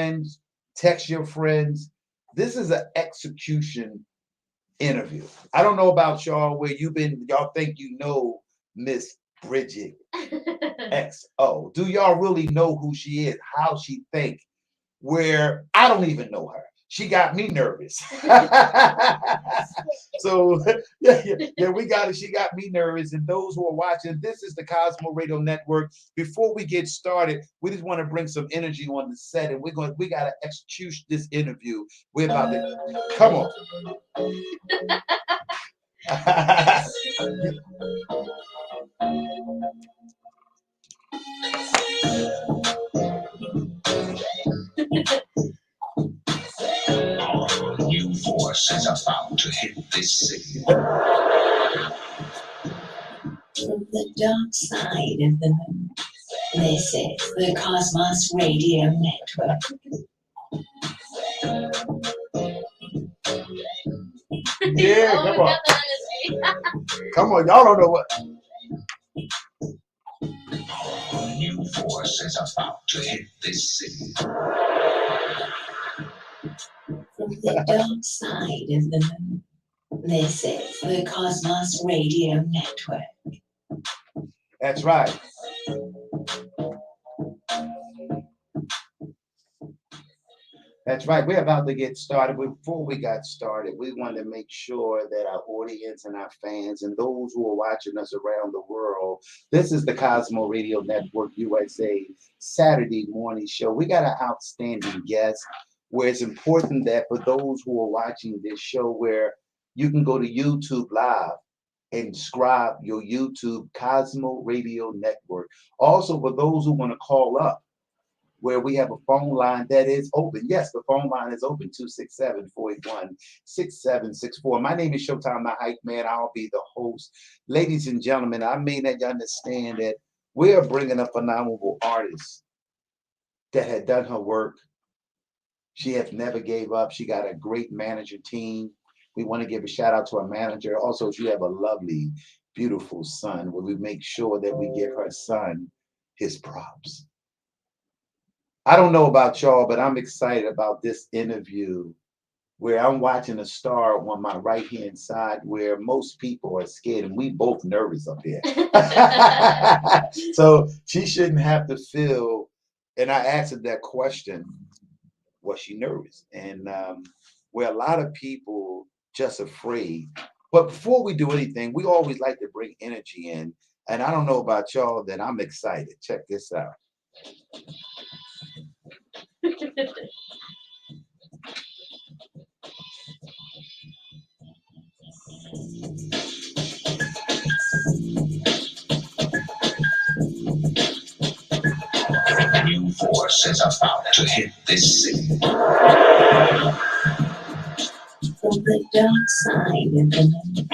friends, text your friends. This is an execution interview. I don't know about y'all where y'all think you know Miss Bridget XO. Do y'all really know who she is, how she think? Where I don't even know her. She got me nervous. So yeah, we got it. She got me nervous. And those who are watching, this is the Cosmo Radio Network. Before we get started, we just want to bring some energy on the set, and we gotta execute this interview. We're about to come on. New force is about to hit this city. From the dark side of the moon, this is the Cosmos Radio Network. Yeah, come on. Come on, y'all don't know what. New force is about to hit this city. From the dark side of the moon, this is the Cosmos Radio Network. That's right. That's right. We're about to get started. Before we got started, we wanted to make sure that our audience and our fans and those who are watching us around the world, this is the Cosmo Radio Network USA Saturday morning show. We got an outstanding guest where it's important that for those who are watching this show, where you can go to YouTube Live and subscribe your YouTube Cosmo Radio Network. Also, for those who want to call up, where we have a phone line that is open. Yes, the phone line is open, 267-481-6764. My name is Showtime, the Hype Man. I'll be the host. Ladies and gentlemen, I mean that you understand that we are bringing a phenomenal artist that had done her work. She has never gave up. She got a great manager team. We want to give a shout out to our manager. Also, she have a lovely, beautiful son, where we make sure that we give her son his props. I don't know about y'all, but I'm excited about this interview where I'm watching a star on my right-hand side where most people are scared, and we both nervous up here. So she shouldn't have to feel, and I asked her that question, was she nervous? And where a lot of people just afraid. But before we do anything, we always like to bring energy in. And I don't know about y'all, that I'm excited. Check this out. New force is about to hit this city. From the dark side of the moon,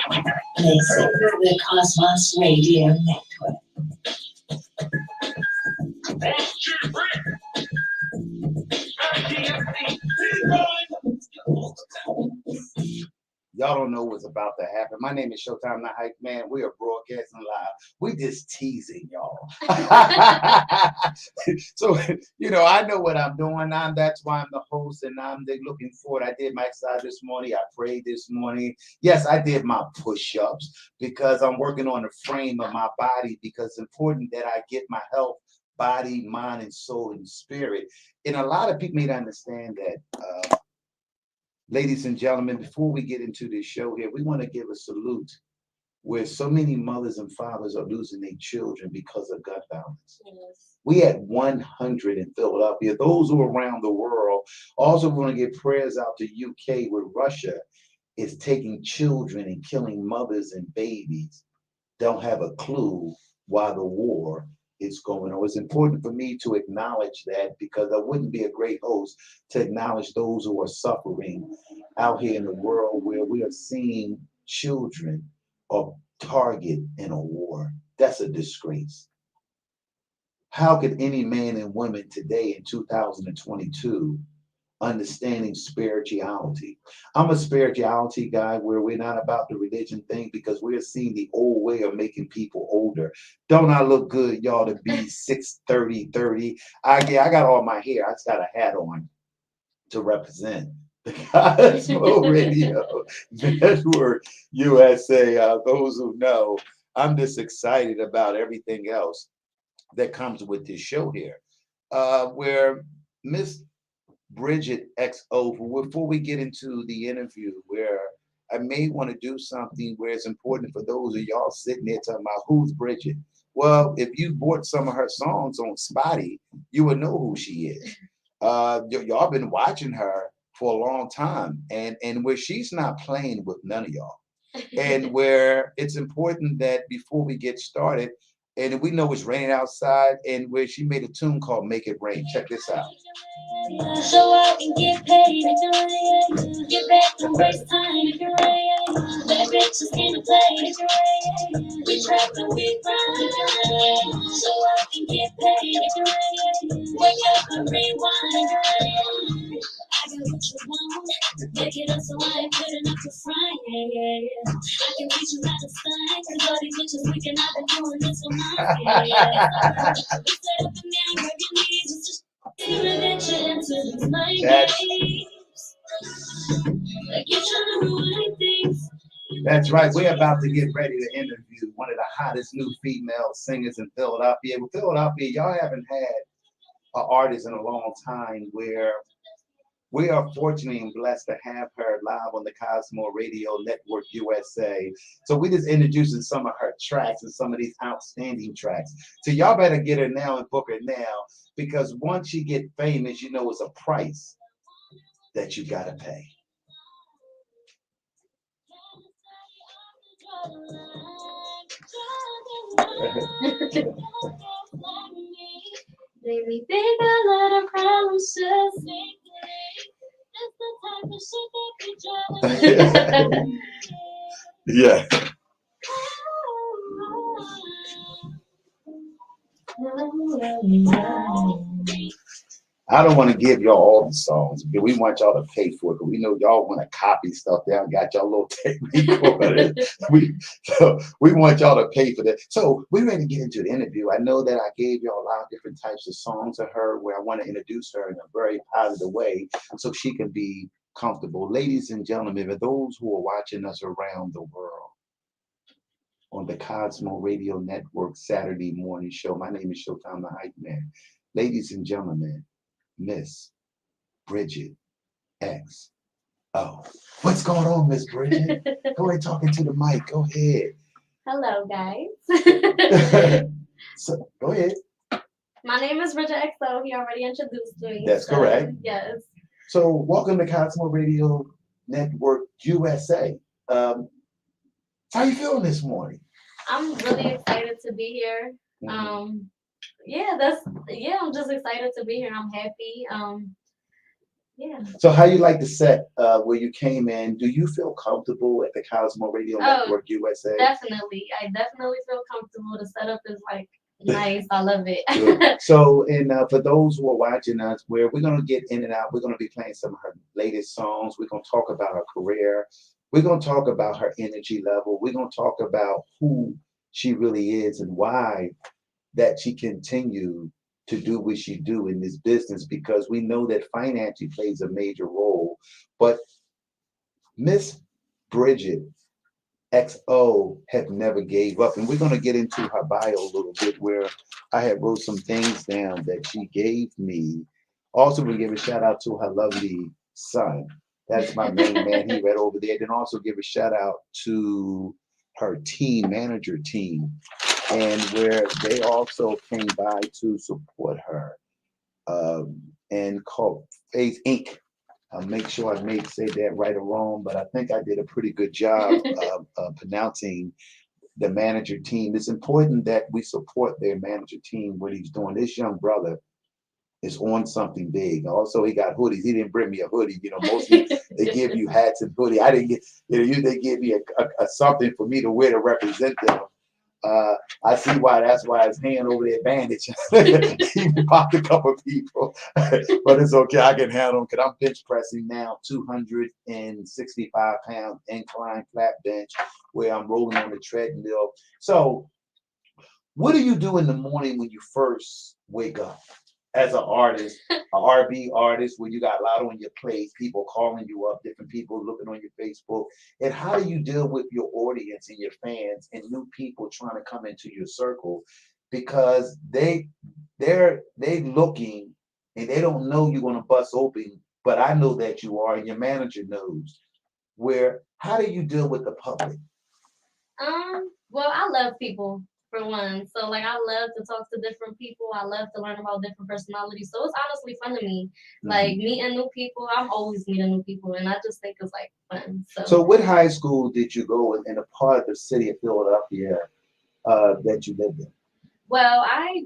this is the Cosmos Radio Network. Y'all don't know what's about to happen. My name is Showtime, the Hype Man. We are broadcasting live. We just teasing y'all. So, I know what I'm doing. That's why I'm the host, and I'm looking forward. I did my exercise this morning. I prayed this morning. Yes, I did my push-ups because I'm working on the frame of my body, because it's important that I get my health, body, mind, and soul, and spirit. And a lot of people need to understand that. Ladies and gentlemen, before we get into this show here, we want to give a salute where so many mothers and fathers are losing their children because of gun violence. Yes. We had 100 in Philadelphia. Those who are around the world also want to give prayers out to UK, where Russia is taking children and killing mothers and babies. Don't have a clue why the war is going on. It's important for me to acknowledge that, because I wouldn't be a great host to acknowledge those who are suffering out here in the world, where we are seeing children are target in a war. That's a disgrace. How could any man and woman today in 2022 understanding spirituality? I'm a spirituality guy where we're not about the religion thing, because we're seeing the old way of making people older. Don't I look good, y'all, to be 6, 30, 30? I got all my hair. I just got a hat on. to represent the Cosmo Radio Network USA. Those who know, I'm just excited about everything else that comes with this show here, where Miss Bridget XO, before we get into the interview, where I may want to do something where it's important for those of y'all sitting there talking about who's Bridget. Well, if you bought some of her songs on Spotty, you would know who she is. Y'all been watching her for a long time, and where she's not playing with none of y'all, and where it's important that before we get started, and we know it's raining outside, and where she made a tune called "Make It Rain." Check this out. So I can get paid if you're right. Get back and waste time if you're right. That bitch is gonna play if you're right. We trap and we grind if you're right. So I can get paid if you're right. Wake up and rewind if you're right. I got what you want. Back it up so I ain't good enough to front. Yeah, yeah, yeah. I can reach you out the sun. Cause all these bitches weekend I've been doing this for months. Yeah, yeah. We set up and down, grab your knees. It's just That's right. We're about to get ready to interview one of the hottest new female singers in Philadelphia. Well, Philadelphia, y'all haven't had an artist in a long time where we are fortunate and blessed to have her live on the Cosmo Radio Network USA. So we just introducing some of her tracks and some of these outstanding tracks. So y'all better get her now and book her now, because once you get famous, you know it's a price that you gotta pay. Made me think a lot of problems just that's the type of shit that be driving. Yeah. I don't want to give y'all all the songs, but we want y'all to pay for it. Because we know y'all want to copy stuff down, got y'all little tape recorded. we want y'all to pay for that. So we're ready to get into the interview. I know that I gave y'all a lot of different types of songs of her where I want to introduce her in a very positive way so she can be comfortable. Ladies and gentlemen, for those who are watching us around the world on the Cosmo Radio Network Saturday morning show, my name is Showtime the Hype Man. Ladies and gentlemen, Miss Bridget XO. What's going on, Miss Bridget? Go ahead, talking to the mic. Go ahead. Hello, guys. So, go ahead. My name is Bridget XO. He already introduced me. That's correct. Yes. So, welcome to Cosmo Radio Network USA. How you feeling this morning? I'm really excited to be here. Mm-hmm. I'm just excited to be here. I'm happy. Yeah. So how you like the set where you came in? Do you feel comfortable at the Cosmo Radio Network USA? Definitely. I definitely feel comfortable. The setup is like nice. I love it. Good. So, and for those who are watching us, where we're going to get in and out, we're going to be playing some of her latest songs. We're going to talk about her career. We're going to talk about her energy level. We're going to talk about who she really is and why that she continued to do what she do in this business, because we know that financially plays a major role. But Miss Bridget XO have never gave up. And we're going to get into her bio a little bit, where I had wrote some things down that she gave me. Also, we give a shout out to her lovely son. That's my main man. He read over there. Then also give a shout out to her team, manager team, and where they also came by to support her. And called Faith Inc. I'll make sure I say that right or wrong, but I think I did a pretty good job of pronouncing the manager team. It's important that we support their manager team, what he's doing. This young brother is on something big. Also, he got hoodies. He didn't bring me a hoodie. You know, mostly they give you hats and hoodie. I didn't get, they gave me a something for me to wear to represent them. I see why. That's why his hand over there bandaged. He popped a couple of people, but it's okay. I can handle him because I'm bench pressing now 265 pound incline flat bench, where I'm rolling on the treadmill. So, what do you do in the morning when you first wake up? as an artist, an R&B artist, where you got a lot on your plate, people calling you up, different people looking on your Facebook, and how do you deal with your audience and your fans and new people trying to come into your circle because they're looking and they don't know you're going to bust open, but I know that you are, and your manager knows. Where how do you deal with the public? Well, I love people for one. So like I love to talk to different people. I love to learn about different personalities. So it's honestly fun to me. Like meeting new people. I'm always meeting new people and I just think it's like fun. So what high school did you go in a part of the city of Philadelphia that you lived in? Well, I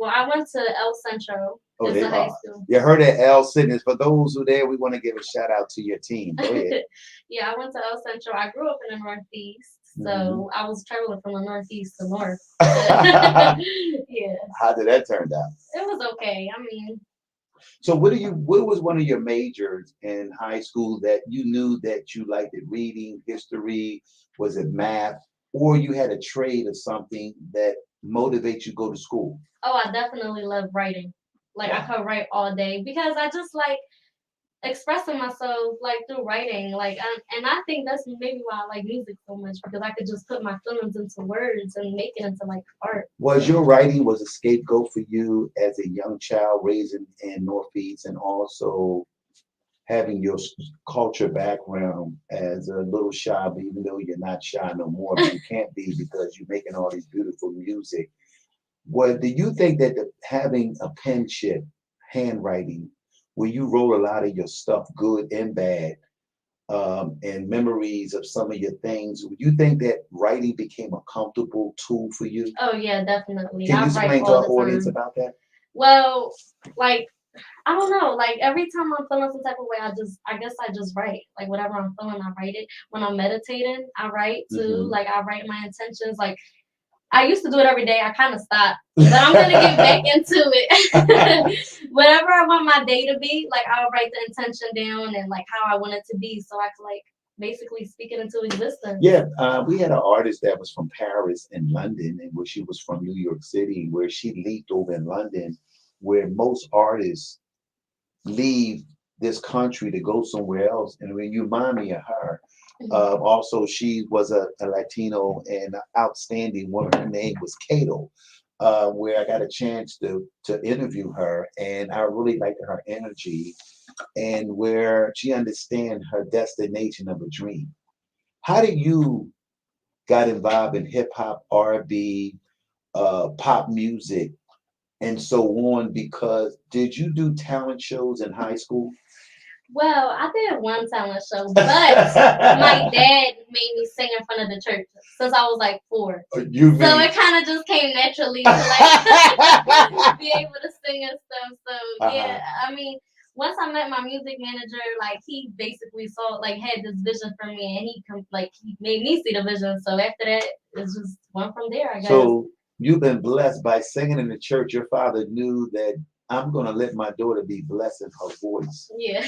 went to El Centro. Oh, it's a high school. You heard that El Centro. For those who there, we want to give a shout out to your team. Go ahead. Yeah, I went to El Centro. I grew up in the Northeast, so I was traveling from the Northeast to North. Yeah. How did that turn out? It was okay. I mean. So what was one of your majors in high school that you knew that you liked it? Reading, history, was it math, or you had a trade or something that motivates you to go to school? Oh, I definitely love writing. Like I could write all day because I just like expressing myself like through writing. Like and I think that's maybe why I like music so much because I could just put my feelings into words and make it into like art. Was your writing was a scapegoat for you as a young child raised in Northeast, and also having your culture background as a little shy, but even though you're not shy no more, but you can't be because you're making all these beautiful music. What do you think that having a penmanship, handwriting, where you wrote a lot of your stuff, good and bad, and memories of some of your things, do you think that writing became a comfortable tool for you? Oh yeah, definitely. Can you explain to our audience about that? Well, like I don't know. Like every time I'm feeling some type of way, I guess I just write. Like whatever I'm feeling, I write it. When I'm meditating, I write too. Like I write my intentions. Like I used to do it every day. I kind of stopped, but I'm gonna get back into it. Whatever I want my day to be, like I'll write the intention down and like how I want it to be, so I can like basically speak it into existence. Yeah, we had an artist that was from Paris and London, and where she was from New York City, where she leaped over in London, where most artists leave this country to go somewhere else. And when you remind me of her, also she was a Latino and outstanding woman. Her name was Cato, where I got a chance to interview her, and I really liked her energy and where she understand her destination of a dream. How did you got involved in hip hop, R&B, pop music, and so on? Because did you do talent shows in high school? Well, I did one talent show, but my dad made me sing in front of the church since I was like 4. So it kind of just came naturally to like be able to sing and stuff. So yeah, I mean, once I met my music manager, like he basically saw like had this vision for me, and he made me see the vision. So after that, it's just went from there, I guess. So you've been blessed by singing in the church. Your father knew that I'm going to let my daughter be blessed in her voice. Yeah.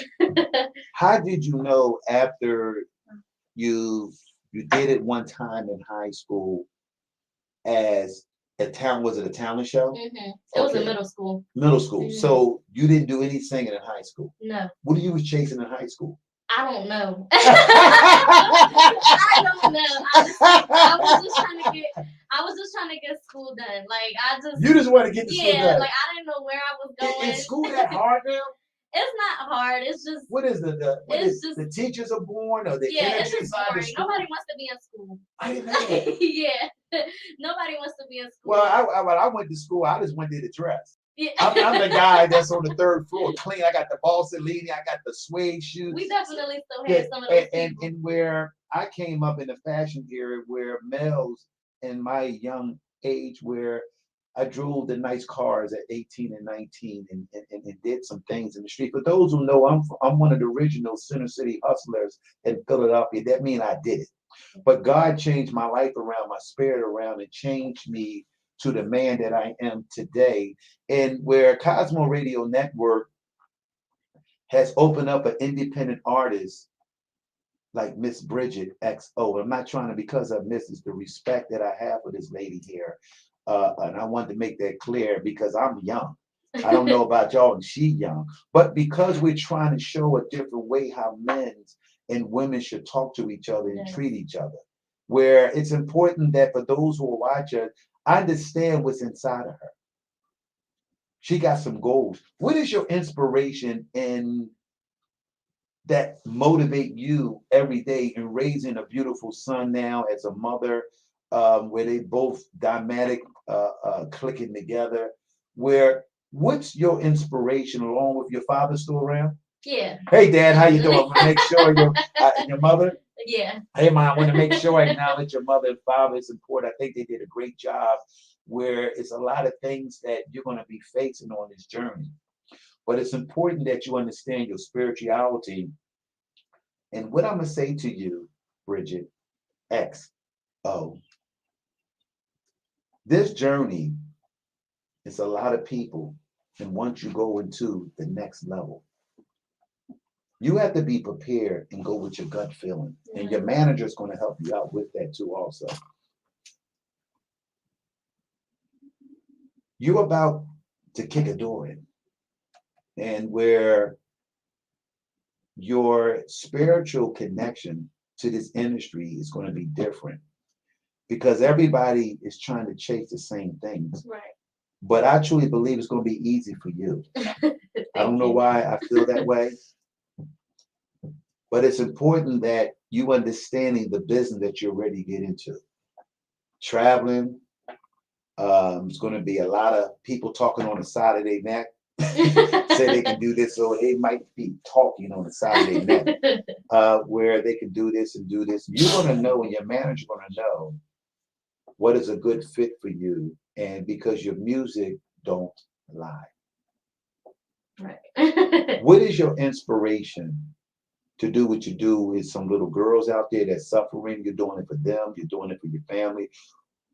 How did you know after you did it one time in high school as was it a talent show? It was in middle school. Middle school. So you didn't do any singing in high school? No. What you was chasing in high school? I don't know. I don't know. I was just trying to get school done. Like You just want to get the school done. Yeah, like I didn't know where I was going. Is school that hard now? It's not hard. It's just what is the teachers are born or the it's just boring. Nobody wants to be in school. I didn't know that. Yeah. Nobody wants to be in school. Well, when I went to school, I just went there to dress. Yeah. I'm the guy that's on the 3rd floor clean. I got the Borsellini, I got the suede shoes. We definitely still have some of those and where I came up in the fashion era where males in my young age where I drove the nice cars at 18 and 19 and did some things in the street. For those who know, I'm one of the original Center City hustlers in Philadelphia. That means I did it. But God changed my life around, my spirit around, and changed me to the man that I am today. And where Cosmo Radio Network has opened up an independent artist like Miss Bridget XO. I'm not trying to, because of Mrs. the respect that I have for this lady here. And I wanted to make that clear because I'm young. I don't know about y'all, and she young, but because we're trying to show a different way how men and women should talk to each other and treat each other, where it's important that for those who are watching, understand what's inside of her. She got some goals. What is your inspiration in that motivate you every day in raising a beautiful son now as a mother, where they both dynamic, clicking together? Where what's your inspiration along with your father still around? Yeah. Hey, Dad, how you doing? I want to make sure your mother. Yeah. Hey, Mom, I want to make sure I acknowledge your mother and father. It's important. I think they did a great job. Where it's a lot of things that you're going to be facing on this journey, but it's important that you understand your spirituality. And what I'm gonna say to you, Bridget, XO, this journey is a lot of people. And once you go into the next level, you have to be prepared and go with your gut feeling. And your manager is going to help you out with that too, also. You're about to kick a door in, and where your spiritual connection to this industry is going to be different because everybody is trying to chase the same things. Right. But I truly believe it's going to be easy for you. I don't know why I feel that way, but it's important that you understanding the business that you're ready to get into. Traveling, it's going to be a lot of people talking on the side of their neck. Say they can do this, so they might be talking on the side of their neck, where they can do this and do this. You're going to know, and your manager's going to know what is a good fit for you, and because your music don't lie. Right. What is your inspiration to do what you do with some little girls out there that's suffering? You're doing it for them. You're doing it for your family.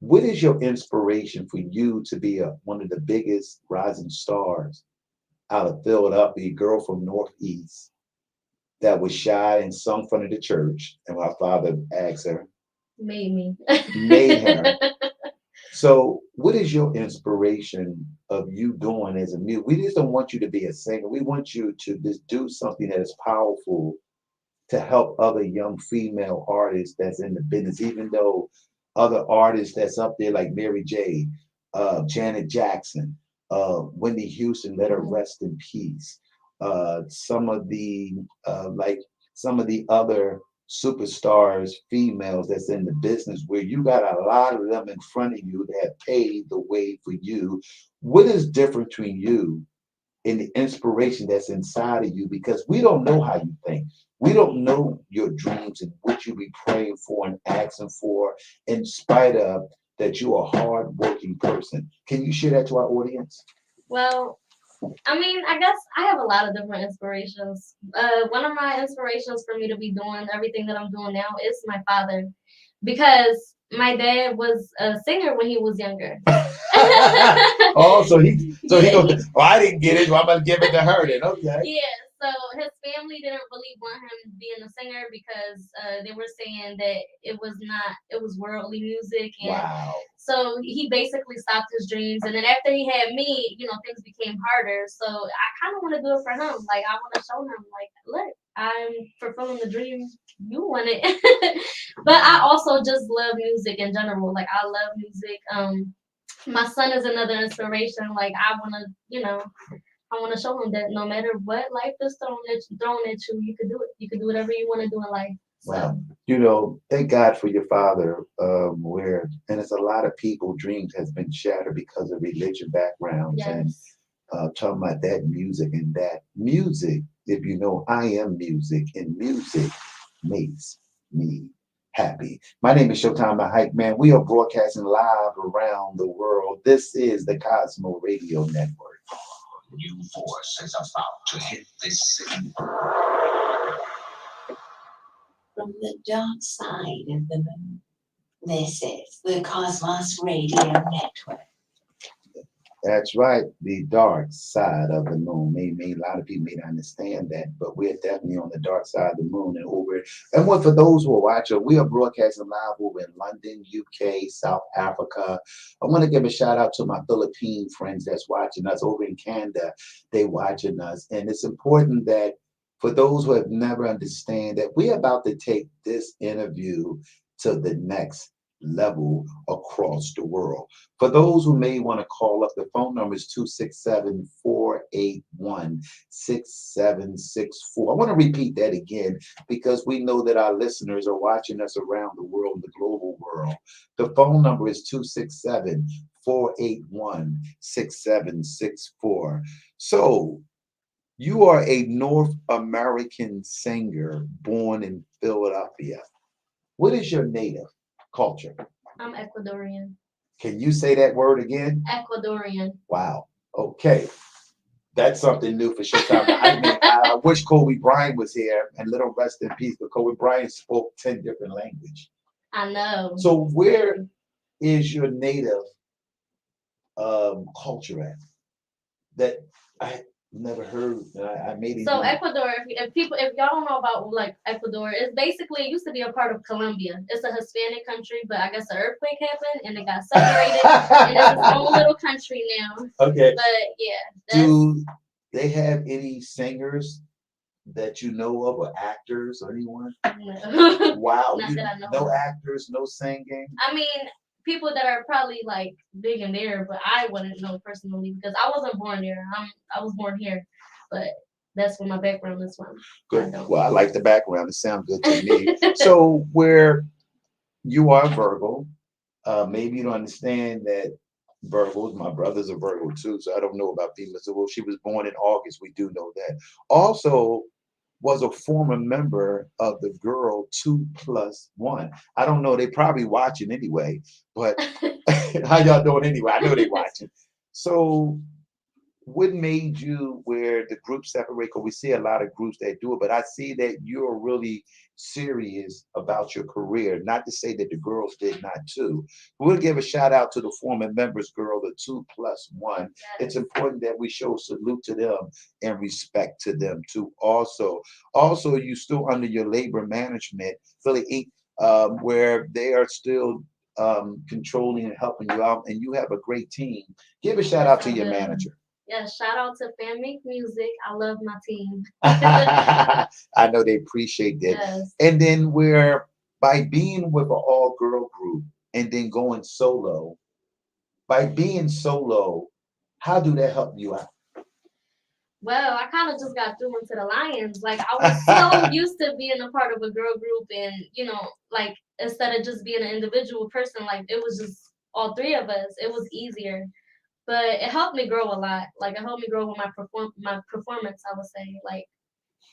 What is your inspiration for you to be one of the biggest rising stars out of Philadelphia, girl from Northeast that was shy and sung in front of the church, and my father asked her, made her. So, what is your inspiration of you doing as a mute? We just don't want you to be a singer. We want you to just do something that is powerful to help other young female artists that's in the business, even though other artists that's up there like Mary J, Janet Jackson, Whitney Houston, let her rest in peace. Some of the some of the other superstars, females that's in the business, where you got a lot of them in front of you that have paved the way for you. What is different between you and the inspiration that's inside of you? Because we don't know how you think. We don't know your dreams and what you be praying for and asking for, in spite of that you're a hard-working person. Can you share that to our audience? Well, I mean, I guess I have a lot of different inspirations. One of my inspirations for me to be doing everything that I'm doing now is my father, because my dad was a singer when he was younger. Oh, so he goes, well, I didn't get it, so I'm gonna give it to her then. Okay. Yeah, so his family didn't really want him being a singer because they were saying that it was worldly music, and wow. So he basically stopped his dreams. And then after he had me, things became harder. So I kind of want to do it for him. Like, I want to show him, like, look, I'm fulfilling the dream you wanted. But I also just love music in general. Like, I love music. My son is another inspiration. Like, I want to show him that no matter what life is thrown at you, you can do it. You can do whatever you want to do in life. Wow. Thank God for your father, and it's a lot of people, dreams has been shattered because of religion backgrounds. Yes. And talking about that music, if you know, I am music, and music makes me happy. My name is SHOWTIME by HYPEMAN. We are broadcasting live around the world. This is the Cosmo Radio Network. A new force is about to hit this city. From the dark side of the moon. This is the Cosmos Radio Network. That's right, the dark side of the moon. Maybe a lot of people may not understand that, but we're definitely on the dark side of the moon and over. And what for those who are watching, we are broadcasting live over in London, UK, South Africa. I want to give a shout out to my Philippine friends that's watching us over in Canada. They watching us, and it's important that for those who have never understand that we're about to take this interview to the next level across the world. For those who may want to call up, the phone number is 267-481-6764. I want to repeat that again because we know that our listeners are watching us around the world, the global world. The phone number is 267-481-6764. So you are a North American singer born in Philadelphia. What is your native culture? I'm Ecuadorian. Can you say that word again? Ecuadorian. Wow. Okay. That's something new for Showtime. I wish Kobe Bryant was here, and little rest in peace, but Kobe Bryant spoke 10 different languages. I know. So where is your native culture at? That I never heard. I made it. So Ecuador, if y'all don't know about like Ecuador, it's basically it used to be a part of Colombia. It's a Hispanic country, but I guess an earthquake happened and it got separated, and it's its own little country now. Okay. But yeah. Do they have any singers that you know of, or actors, or anyone? No. Wow. Not that I know no of. actors, no singing. I mean, people that are probably like big in there, but I wouldn't know personally because I wasn't born there. I was born here, but that's where my background is from. Good. Well, I like the background. It sounds good to me. So where you are Virgo, maybe you don't understand that Virgos, my brother's a Virgo too, so I don't know about females. So, well, she was born in August. We do know that. Also, was a former member of the girl 2+1. I don't know. They probably watching anyway, but how y'all doing anyway? I know they watching. So what made you where the group separate? Because we see a lot of groups that do it, but I see that you're really serious about your career. Not to say that the girls did not too. We'll give a shout out to the former members, girl, the 2+1. It's important that we show salute to them and respect to them too. Also, you still under your labor management, Philly Inc., where they are still controlling and helping you out, and you have a great team. Give a shout out to your manager. Yeah, shout out to MORMIMG Music. I love my team. I know they appreciate that. Yes. And then by being with an all-girl group and then going solo, by being solo, how do that help you out? Well, I kind of just got through into the Lions. Like I was so used to being a part of a girl group, and like instead of just being an individual person, like it was just all three of us. It was easier. But it helped me grow a lot. Like it helped me grow with my performance, I would say. Like,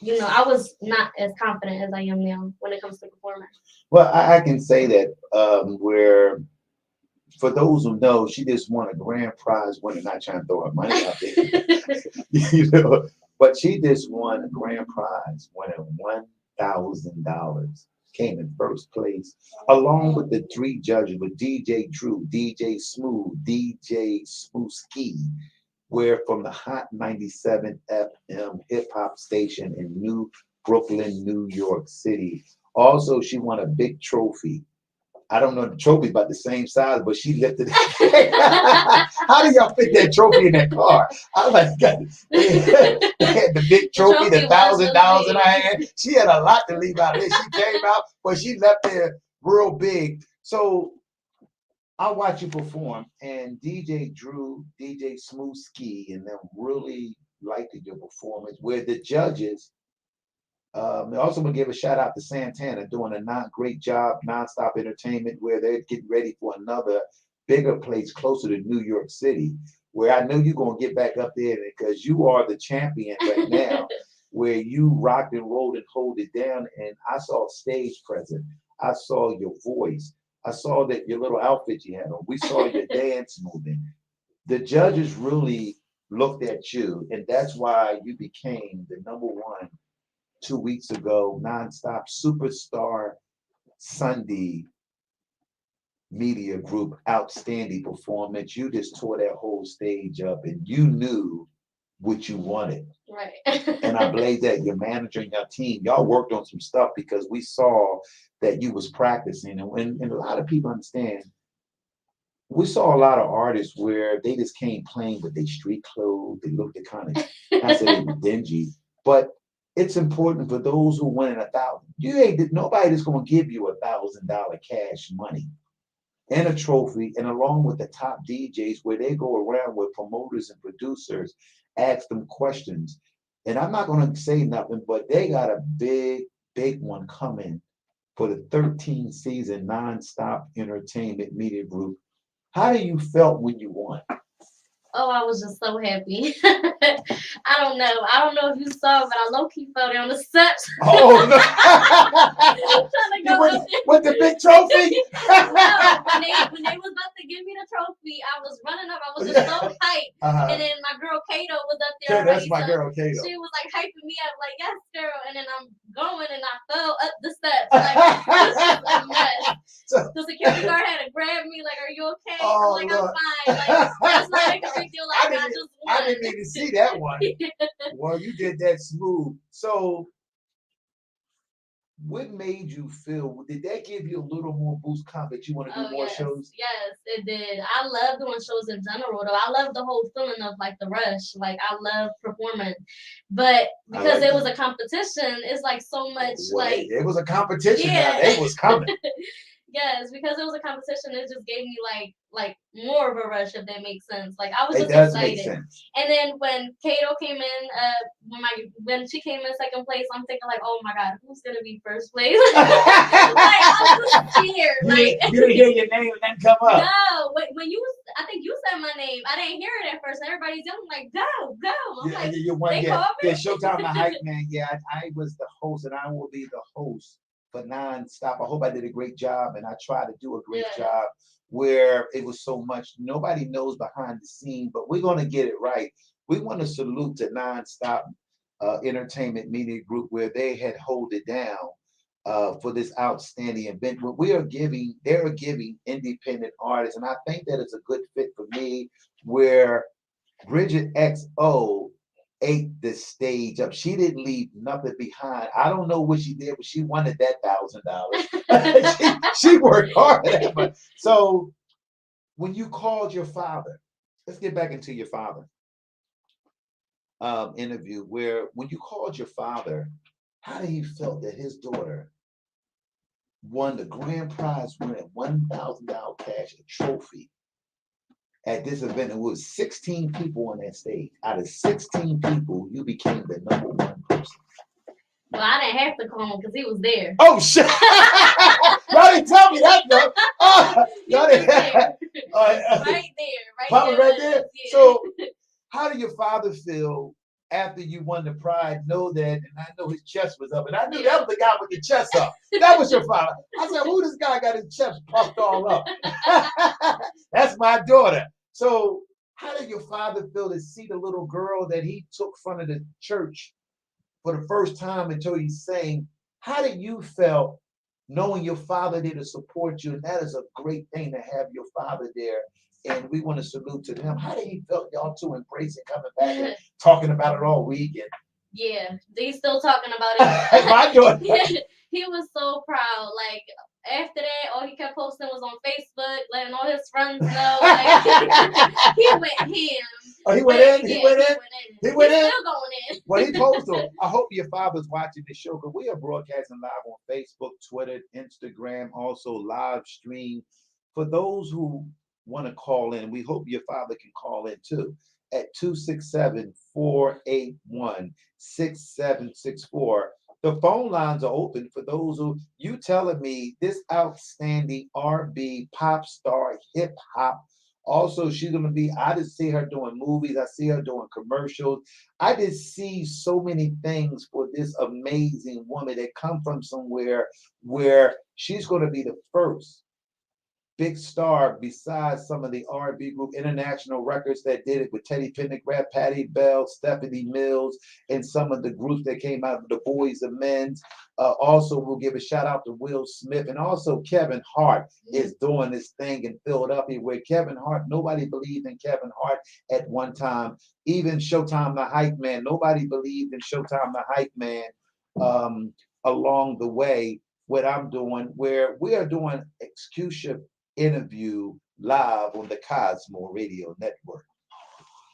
I was not as confident as I am now when it comes to performing. Well, I can say that where for those who know, she just won a grand prize winner, not trying to throw her money out there. But she just won a grand prize winner, $1,000. Came in first place, along with the three judges, with DJ Drew, DJ Smooth, DJ Smoothski, where from the Hot 97 FM hip hop station in New Brooklyn, New York City. Also, she won a big trophy. I don't know the trophy's about the same size, but she lifted it. How do y'all fit that trophy in that car? I was like, they had the big trophy, the $1,000 in her hand. She had a lot to leave out there. She came out, but she left there real big. So I watch you perform, and DJ Drew, DJ Smooth Ski, and them really liked your performance. Where the judges. I also want to give a shout out to Santana doing a great job, nonstop entertainment, where they're getting ready for another bigger place closer to New York City, where I know you're going to get back up there because you are the champion right now, where you rocked and rolled and hold it down. And I saw stage presence. I saw your voice. I saw that your little outfit you had on. We saw your dance moving. The judges really looked at you, and that's why you became the #1 2 weeks ago, nonstop superstar Sunday Media Group, outstanding performance. You just tore that whole stage up, and you knew what you wanted. Right. And I believe that your manager and your team, y'all worked on some stuff because we saw that you was practicing. And a lot of people understand, we saw a lot of artists where they just came playing with their street clothes. They looked kind of, I said they were dingy. But it's important for those who win 1,000. You ain't nobody that's gonna give you $1,000 cash money and a trophy, and along with the top DJs where they go around with promoters and producers, ask them questions. And I'm not gonna say nothing, but they got a big one coming for the 13th season nonstop entertainment media group. How do you felt when you won? Oh, I was just so happy. I don't know. I don't know if you saw, but I low key fell down the steps. Oh no! Trying to go with the big trophy. No, when they was about to give me the trophy, I was running up. I was just so hyped. And then my girl Kato was up there. That's my girl Kato. She was like hyping me up, like, yes, girl. And then I'm going, and I fell up the steps. Like, it was just a mess. The security guard had to grab me, like, are you okay? Oh, I'm like, I'm fine. Like, that's not like a big deal. Like, I just won. I didn't even see that one. Well, you did that smooth. So, what made you feel? Did that give you a little more boost confidence? You want to do more shows? Yes, it did. I love doing shows in general, though. I love the whole feeling of like the rush. Like I love performing, but because it was a competition, it's like so much like it was a competition. Yeah, they was coming. Yes, because it was a competition, it just gave me like more of a rush, if that makes sense. Like I was just excited. Make sense. And then when Kato came in, when she came in second place, I'm thinking like, oh my God, who's gonna be first place? Like I was scared. You didn't hear your name and then come up. No, when I think you said my name. I didn't hear it at first. Everybody's yelling like, go, go. I'm like, they called me? Yeah, Showtime the HYPEMAN. Yeah, I was the host, and I will be the host for nonstop. I hope I did a great job, and I tried to do a great job where it was so much nobody knows behind the scene, but we're going to get it right. We want to salute to Nonstop Entertainment Media Group where they had hold it down for this outstanding event. What they're giving independent artists, and I think that it's a good fit for me where Bridget XO ate the stage up. She didn't leave nothing behind. I don't know what she did, but she wanted that $1,000. she worked hard at that much. So when you called your father, let's get back into your father interview, where when you called your father, how did he felt that his daughter won the grand prize winning $1,000 cash, a trophy, at this event? It was 16 people on that stage. Out of 16 people, you became the #1 person. Well, I didn't have to call him because he was there. Oh shit! Y'all didn't tell me that though. Y'all didn't. Right there. Right there. Yeah. So, how did your father feel after you won the prize? Know that, and I know his chest was up, and I knew that was the guy with the chest up. That was your father. I said, "Who this guy got his chest puffed all up?" That's my daughter. So, how did your father feel to see the little girl that he took front of the church for the first time until he's saying? How did you feel knowing your father there to support you? And that is a great thing to have your father there. And we want to salute to them. How did he felt y'all two embracing, coming back and talking about it all week? And yeah, they still talking about it. My daughter. He was so proud. Like after that, all he kept posting was on Facebook, letting all his friends know. Like, he went ham. Oh, he went in? He went in? He's still going in. Well, he posted. I hope your father's watching the show, because we are broadcasting live on Facebook, Twitter, Instagram, also live stream. For those who want to call in, we hope your father can call in too at 267-481-6764. The phone lines are open for those who you telling me this outstanding R&B pop star, hip hop. Also, she's gonna be. I just see her doing movies. I see her doing commercials. I just see so many things for this amazing woman that come from somewhere where she's gonna be the first big star besides some of the R&B group International Records that did it with Teddy Pendergrass, Patti Bell, Stephanie Mills, and some of the groups that came out of the Boys and Men's. Also, we'll give a shout out to Will Smith, and also Kevin Hart is doing this thing in Philadelphia where Kevin Hart, nobody believed in Kevin Hart at one time. Even Showtime the Hype Man, nobody believed in Showtime the Hype Man along the way. What I'm doing, where we are doing exclusive interview live on the Cosmo Radio Network.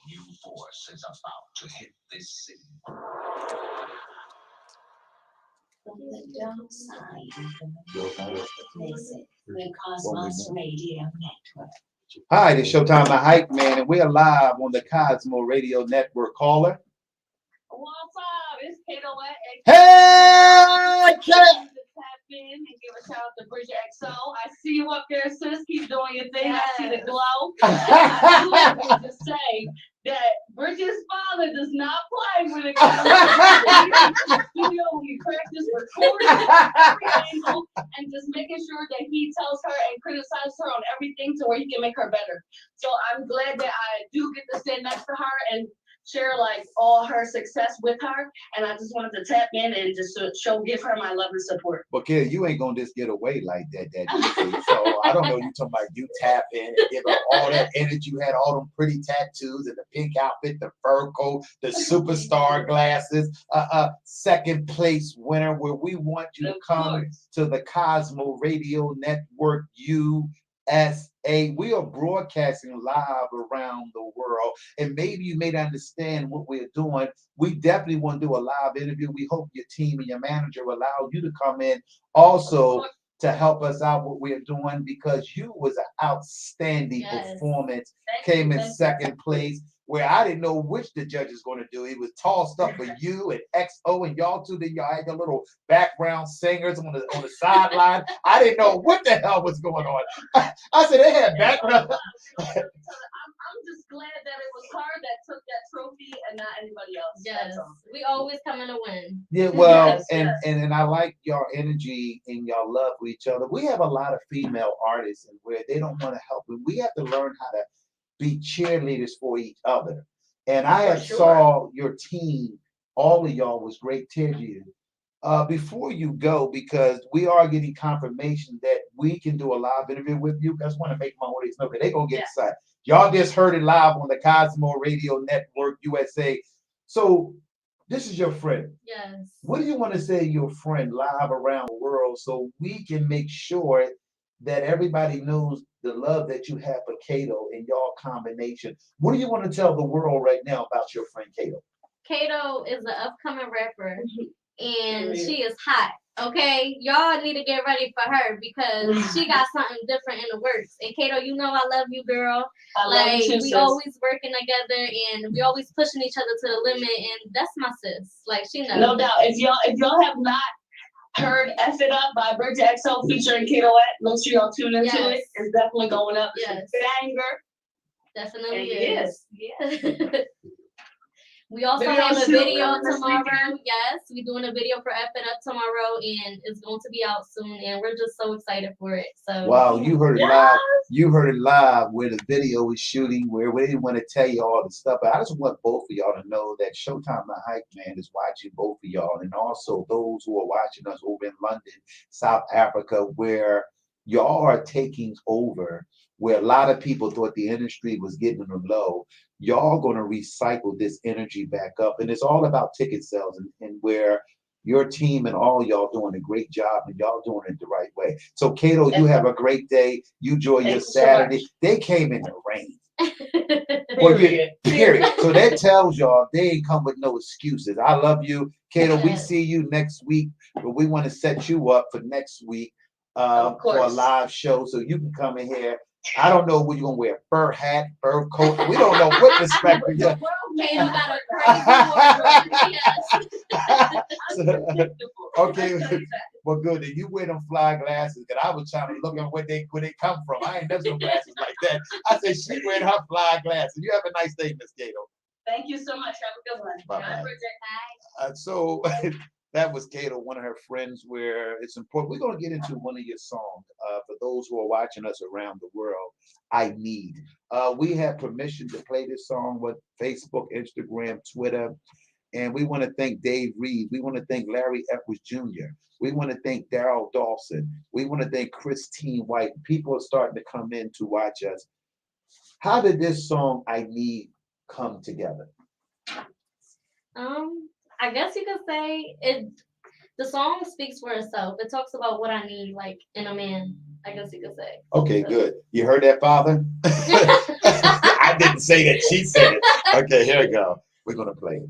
New force is about to hit this city. From the dark side of the visit the Cosmos Radio Network. Hi, this is Showtime the Hype Man, and we're live on the Cosmo Radio Network. Caller. What's up? It's Kato. Hey, Kat! Tap in and give a shout out to Bridget XO. I see you up there, sis. Keep doing your thing. I see the glow. I do want to say that Bridget's father does not play when it comes to the studio. We practice recording every angle and just making sure that he tells her and criticizes her on everything to where he can make her better. So I'm glad that I do get to stand next to her and share like all her success with her, and I just wanted to tap in and just give her my love and support. But kid, you ain't gonna just get away like that easy. So I don't know. You talking about you tap in and give her all that energy. You had all them pretty tattoos and the pink outfit, the fur coat, the superstar glasses. Second place winner. Where we want you to come to the Cosmo Radio Network USA. We are broadcasting live around the world, and maybe you may not understand what we're doing. We definitely want to do a live interview. We hope your team and your manager will allow you to come in also to help us out what we're doing, because you was an outstanding performance. Came in second place, where I didn't know which the judge is going to do. It was tossed up for you and XO and y'all two. Then y'all had your little background singers on the sideline. I didn't know what the hell was going on. I said they had background. I'm just glad that it was her that took that trophy and not anybody else. Yes, we always come in to win. Yeah, well, Yes, and I like your energy and your love for each other. We have a lot of female artists, and where they don't want to help, and we have to learn how to be cheerleaders for each other. And I have saw your team, all of y'all was great cheerleaders. Before you go, because we are getting confirmation that we can do a live interview with you. I just want to make my audience know that they gonna get excited. Y'all just heard it live on the Cosmo Radio Network USA. So this is your friend. Yes. What do you want to say to your friend live around the world so we can make sure that everybody knows the love that you have for Kato and y'all combination? What do you want to tell the world right now about your friend Kato? Kato is an upcoming rapper, and she is hot. Okay, y'all need to get ready for her because she got something different in the works. And Kato, you know I love you, girl. I love you too, we sis. always working together, and we always pushing each other to the limit. And that's my sis. Like she knows. No doubt. If y'all have not heard "F It Up" by Bridget XO featuring Kato, make sure y'all tune into it. It's definitely going up. Yes. It's a banger. Definitely Yes. We also Video have a shoot video coming this tomorrow. weekend. Yes, we're doing a video for F It Up tomorrow, and it's going to be out soon. And we're just so excited for it. So Wow, you heard it live. You heard it live where the video is shooting, where we didn't want to tell you all the stuff. But I just want both of y'all to know that Showtime the Hype Man is watching both of y'all, and also those who are watching us over in London, South Africa, where y'all are taking over, where a lot of people thought the industry was getting low. Y'all gonna recycle this energy back up, and it's all about ticket sales, and where your team and all y'all doing a great job, and y'all doing it the right way. So Kato, you have a great day. You enjoy your Saturday. They came in the rain. Period. So that tells y'all they ain't come with no excuses. I love you, Kato. We see you next week, but we want to set you up for next week for a live show, so you can come in here. I don't know what you're gonna wear, fur hat, fur coat. We don't know what to expect from you. Kato got a crazy wardrobe. Okay, well, good. Then you wear them fly glasses, and I was trying to look at where they come from. I ain't never no glasses like that. I said she wearing her fly glasses. You have a nice day, Miss Kato. Thank you so much. Have a good one. Bye-bye. Bye. So That was Kato, one of her friends, where it's important. We're going to get into one of your songs for those who are watching us around the world. I Need. We have permission to play this song with Facebook, Instagram, Twitter. And we want to thank Dave Reed. We want to thank Larry Edwards Jr. We want to thank Daryl Dawson. We want to thank Christine White. People are starting to come in to watch us. How did this song, I Need, come together? I guess you could say it. The song speaks for itself. It talks about what I need, like in a man. I guess you could say. Okay, good. You heard that, Father? I didn't say that. She said it. Okay, here we go. We're gonna play it.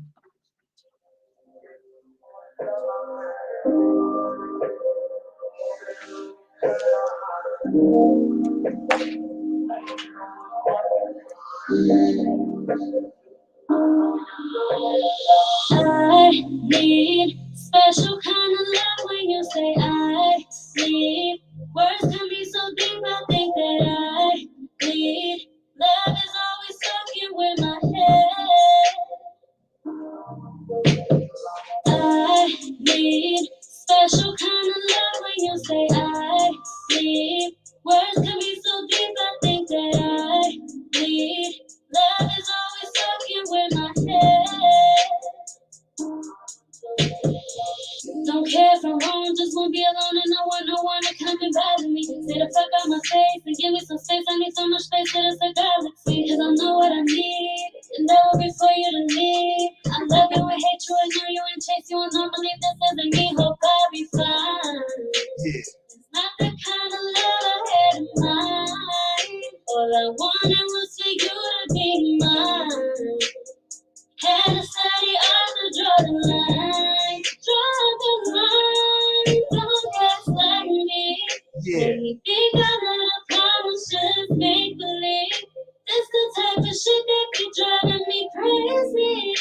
I need special kind of love when you say I need. Words can be so deep, I think that I need. Love is always talking with my head. I need special kind of love when you say I need. Words can be so deep, I think that I need. Love is always talking with my head. Don't care if I'm wrong, just wanna be alone and no one to come and bother me. Say the fuck out my face and give me some space. I need so much space that it's a galaxy. Cause I know what I need, and that will be for you to leave. I love you and hate you, ignore you and chase you, and don't believe this isn't me. Hope I'll be fine. It's not the kind of love I had in mind. All I wanted was for you to be mine. Had to study up to draw the line. Draw the line. Don't gaslight me. Make me think I let a promise just make believe. It's the type of shit that be driving me crazy.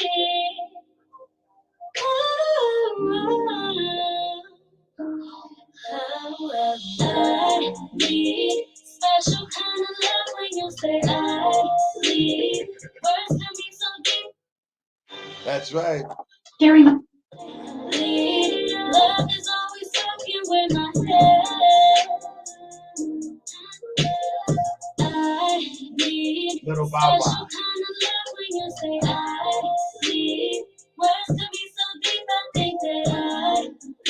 I need special kind of love when you say I need. Words can be so deep. That's right. Gary. Love is always talking with my head. I need Little Bow Wow. special kind of love when you say I need. Words can be so deep, I think that I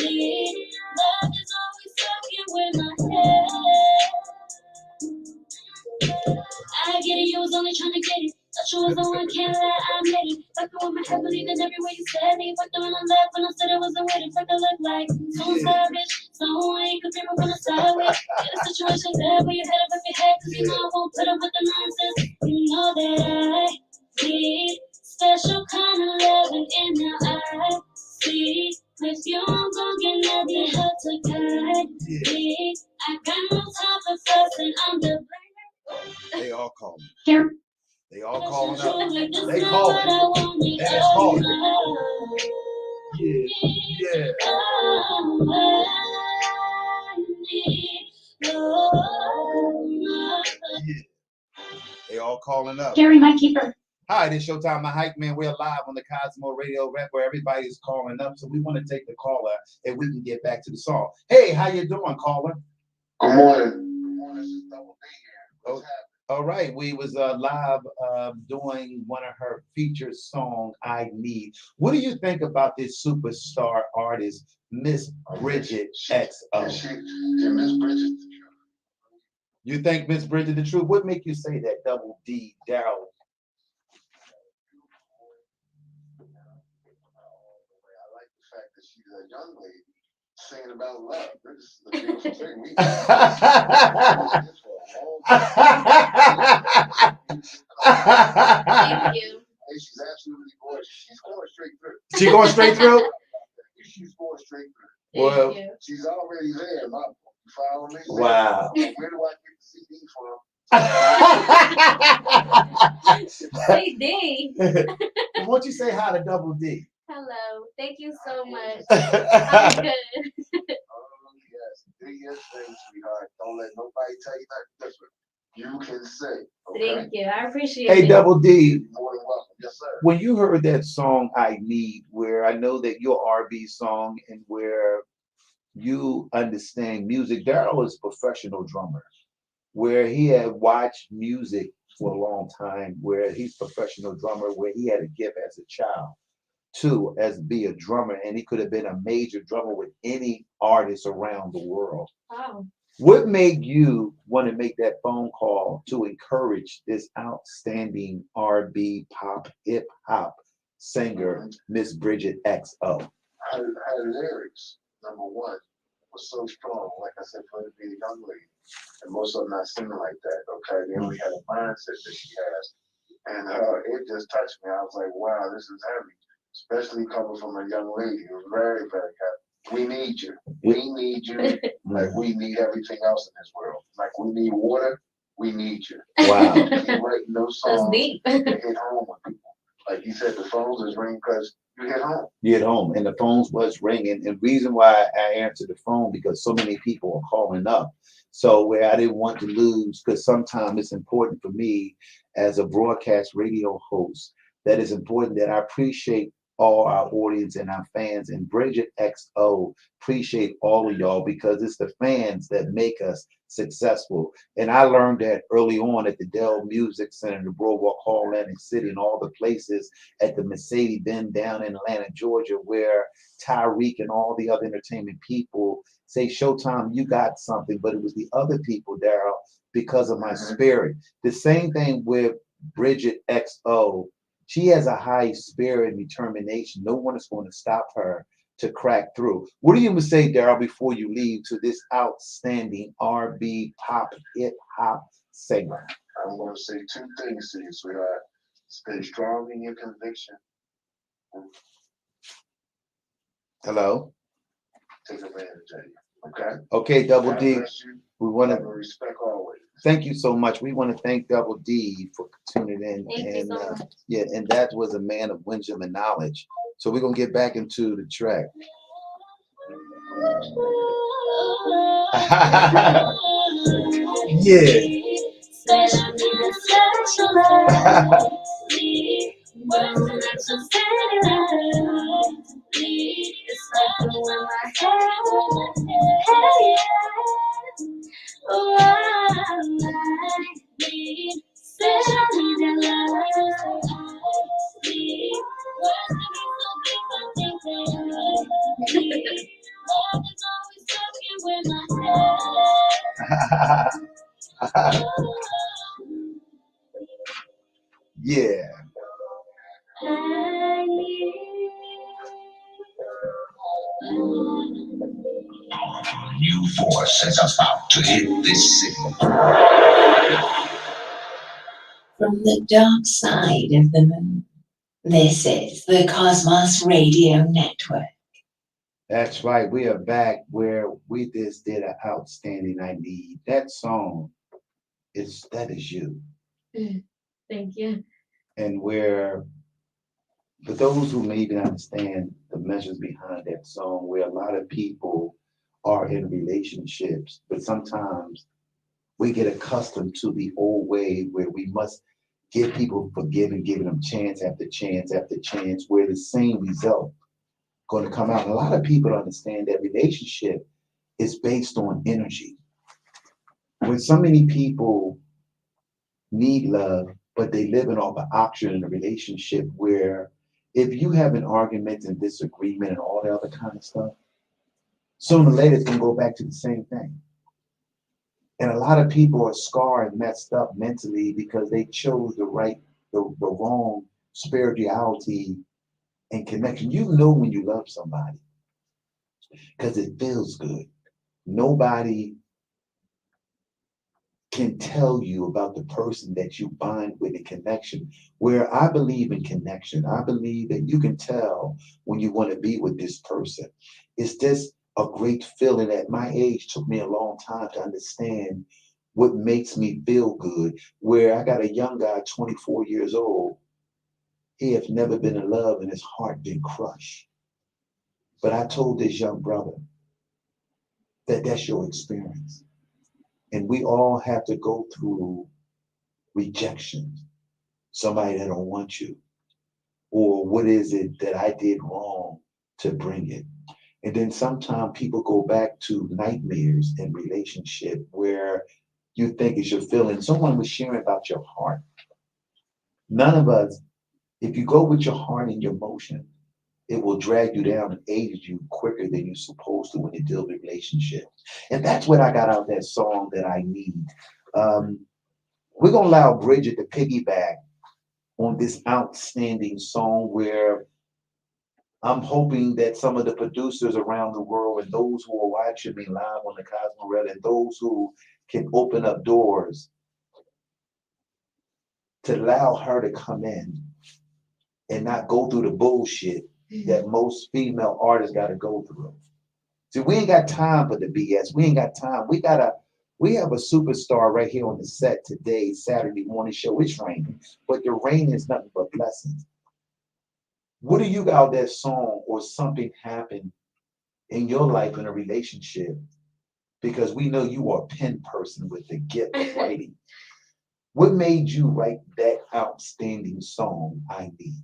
need. Love is always talking with my head. I get it, you was only trying to get it. Thought you was the one, can't lie, I made it. Fucking with my head, believing every way you said me. Fucked up when I left, when I said I wasn't waiting. Fuck, I look like so savage. Someone you could be from the side with. Get a situation there where you head up your head. Cause you know I won't put up with the nonsense. You know that I need special kind of loving in your eye. See, with you I'm gon' get nothing help to guide me. I got no time for fussing, I'm the They all call me. Here. They all calling up. They calling. They just calling. Yeah. They all calling up. Gary, my keeper. Hi, this is Showtime, my hype man. We're live on the Cosmo Radio Rep where everybody's calling up. So we want to take the caller and we can get back to the song. Hey, how you doing, caller? Good morning. Good morning. This is Double D here. What's happening? All right, we was live doing one of her featured song, I Need. What do you think about this superstar artist, Miss Bridget XO? Yeah, Miss Bridget. You think Miss Bridget the truth? What make you say that, Double D, Daryl? I like the fact that she's a young lady singing about love. This is a beautiful thing. Thank you. Hey, she's absolutely gorgeous. She's going straight through. She going straight through? She's going straight through. Well, she's already there, my book. You follow me? Wow. Where do I get the CD from? CD. Won't you say hi to Double D? Hello. Thank you so much. I'm good. Yes. Do your thing, sweetheart. Don't let nobody tell you nothing different. You can say. Okay? Thank you. I appreciate it. Hey, Double D. More than welcome. Yes, sir. When you heard that song, I Need, where I know that your R&B song and where you understand music. Daryl is a professional drummer, where he had watched music for a long time, where he's a professional drummer, where he had a gift as a child too, as be a drummer, and he could have been a major drummer with any artist around the world. Wow. What made you want to make that phone call to encourage this outstanding R&B, pop, hip hop singer, Miss Bridget XO? Her lyrics, number one, was so strong. Like I said, for her to be a young lady, and most of them not singing like that. Okay, they only had a mindset that she has, and it just touched me. I was like, wow, this is heavy, especially coming from a young lady. It was very, very heavy. We need you. We need you. Like we need everything else in this world. Like we need water. We need you. Wow. Keep writing those That's songs deep. and hit home with people. Like you said, the phones is ringing because you hit home. You hit home, and the phones was ringing. And the reason why I answered the phone because so many people are calling up. So where I didn't want to lose, because sometimes it's important for me as a broadcast radio host that it's important that I appreciate all our audience and our fans, and Bridget XO appreciate all of y'all because it's the fans that make us successful. And I learned that early on at the Dell Music Center, the Boardwalk Hall, Atlantic City, and all the places at the Mercedes-Benz down in Atlanta, Georgia, where Tyreek and all the other entertainment people say, Showtime, you got something, but it was the other people, Daryl, because of my spirit. The same thing with Bridget XO. She has a high spirit and determination. No one is going to stop her to crack through. What do you say, Daryl, before you leave to this outstanding R&B, pop, hip hop singer? I'm going to say two things to you, sweetheart. Stay strong in your conviction. Hello? Take advantage of you. Okay? Okay, Double God D. bless you. We want Have to respect always. thank you so much. We want to thank Double D for tuning in. Thank you so much. Yeah, and that was a man of wisdom and knowledge. So we're gonna get back into the track. Yeah. Yeah. New force is about to hit this city. From the dark side of the moon. This is the Cosmos Radio Network. That's right. We are back where we just did an outstanding I Need. That song that is you. Thank you. And where for those who may even understand the measures behind that song, where a lot of people are in relationships, but sometimes we get accustomed to the old way where we must give people forgiving, giving them chance after chance after chance, where the same result going to come out. And a lot of people understand that relationship is based on energy. When so many people need love, but they live in off of oxygen in a relationship where if you have an argument and disagreement and all the other kind of stuff, sooner or later it's going to go back to the same thing. And a lot of people are scarred and messed up mentally because they chose the wrong spirituality and connection. You know when you love somebody because it feels good. Nobody can tell you about the person that you bind with a connection. Where I believe in connection, I believe that you can tell when you want to be with this person. It's just a great feeling. At my age, took me a long time to understand what makes me feel good. Where I got a young guy, 24 years old, he has never been in love and his heart been crushed. But I told this young brother that that's your experience. And we all have to go through rejection. Somebody that don't want you. or what is it that I did wrong to bring it? And then sometimes people go back to nightmares in relationship where you think it's your feeling. Someone was sharing about your heart. None of us, if you go with your heart and your emotion, it will drag you down and age you quicker than you're supposed to when you deal with relationships. And that's what I got out that song that I need. We're going to allow Bridget to piggyback on this outstanding song where I'm hoping that some of the producers around the world and those who are watching me live on the Cosmo Red and those who can open up doors to allow her to come in and not go through the bullshit that most female artists got to go through. See, we ain't got time for the BS. We ain't got time. We have a superstar right here on the set today, Saturday morning show. It's raining, but the rain is nothing but blessings. What do you got out that song or something happened in your life in a relationship? Because we know you are a pen person with the gift of writing. What made you write that outstanding song, I Need?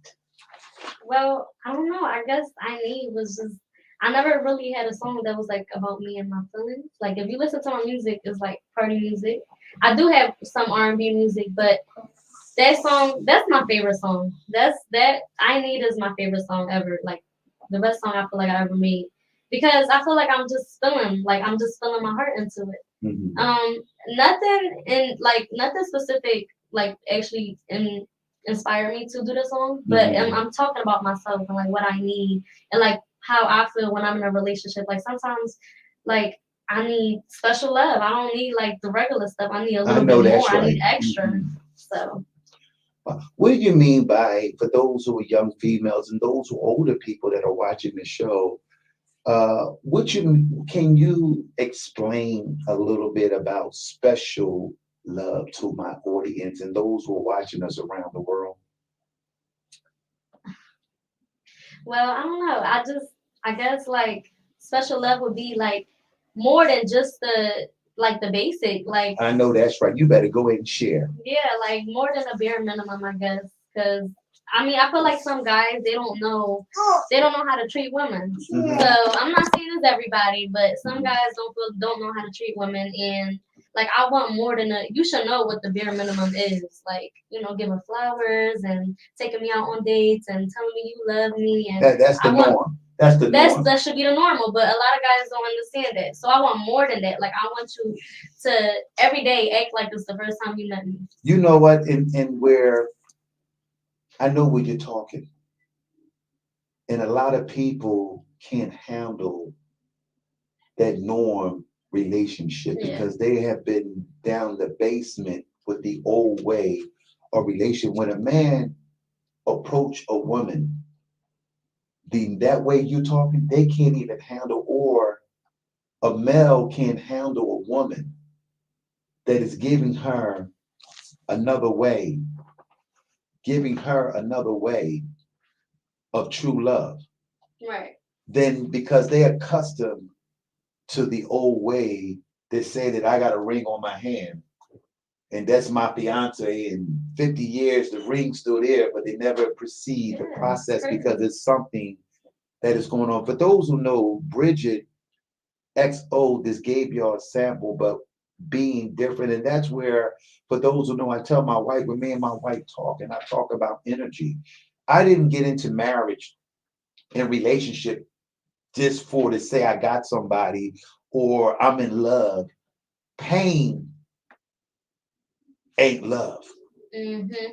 Well, I don't know. I guess I Need was just, I never really had a song that was like about me and my feelings. Like if you listen to my music, it's like party music. I do have some R&B music, but that song, that's my favorite song. That I Need is my favorite song ever. Like the best song I feel like I ever made. Because I feel like I'm just feeling my heart into it. Mm-hmm. Nothing specific like actually inspired me to do the song, but I'm talking about myself and like what I need and like how I feel when I'm in a relationship. Like sometimes like I need special love. I don't need like the regular stuff. I need a little bit more. Right. I need extra. So what do you mean by, for those who are young females and those who are older people that are watching the show, can you explain a little bit about special love to my audience and those who are watching us around the world? Well, I don't know. I guess like special love would be like more than just the basic. Like I know that's right. You better go ahead and share. Yeah, like more than a bare minimum, I guess. Because I mean, I feel like some guys they don't know how to treat women. Mhm. So I'm not saying it's everybody, but some guys don't know how to treat women, and like I want more than a. You should know what the bare minimum is. Like giving flowers and taking me out on dates and telling me you love me, and That's the norm. That's the norm. That should be the normal, but a lot of guys don't understand that. So I want more than that. Like I want you to every day act like it's the first time you met me. You know what? And where I know where you're talking. And a lot of people can't handle that norm relationship because they have been down the basement with the old way of relation. When a man approach a woman, that way you talking, they can't even handle, or a male can't handle a woman that is giving her another way of true love. Right. Then because they're accustomed to the old way, they say that I got a ring on my hand and that's my fiance, and 50 years the ring's still there, but they never proceed the process because it's something that is going on. For those who know, Bridget XO just gave y'all a sample, but being different. And that's where, for those who know, I tell my wife, when me and my wife talk, and I talk about energy. I didn't get into marriage and relationship just for to say I got somebody or I'm in love. Pain ain't love.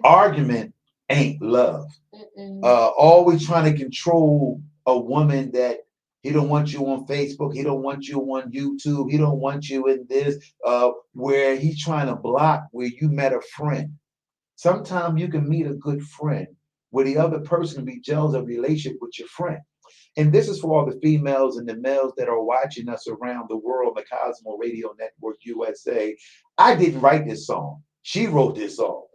Argument ain't love. Always trying to control a woman that he don't want you on Facebook, he don't want you on YouTube, he don't want you in this, where he's trying to block where you met a friend. Sometimes you can meet a good friend where the other person be jealous of relationship with your friend. And this is for all the females and the males that are watching us around the world, the Cosmo Radio Network USA. I didn't write this song. She wrote this song.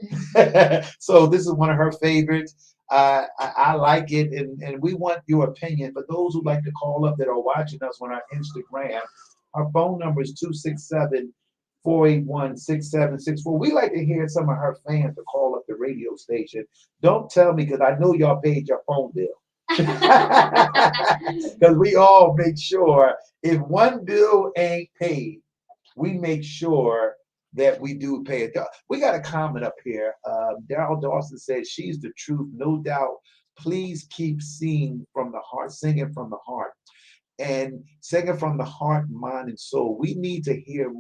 So this is one of her favorites. I like it, and we want your opinion. For those who like to call up that are watching us on our Instagram, our phone number is 267 481-6764. We like to hear some of her fans to call up the radio station. Don't tell me, because I know y'all paid your phone bill. Because we all make sure if one bill ain't paid, we make sure that we do pay it. We got a comment up here. Daryl Dawson says, she's the truth, no doubt. Please keep singing from the heart, singing from the heart. And singing from the heart, mind, and soul. We need to hear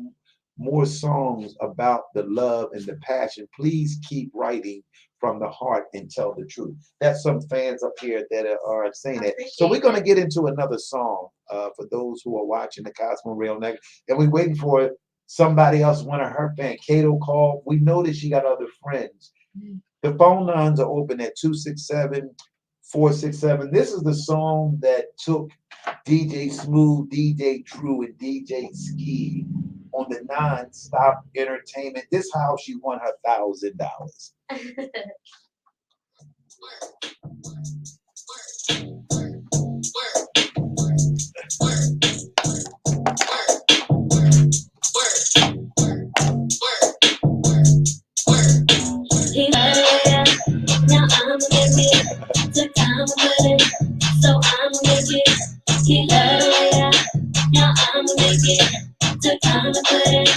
more songs about the love and the passion. Please keep writing from the heart and tell the truth. That's some fans up here that are saying that. So we're going to get into another song for those who are watching the Cosmo Rail Next. And we're waiting for somebody else, one of her fans. Kato called. We know that she got other friends. The phone lines are open at 267-467. This is the song that took DJ Smooth, DJ True, and DJ Ski on the Non-Stop Entertainment. This how she won her $1,000. Now I'm with it. Took time with it, so I'm with it. He love the way I, now I'm with it. Took time to put it,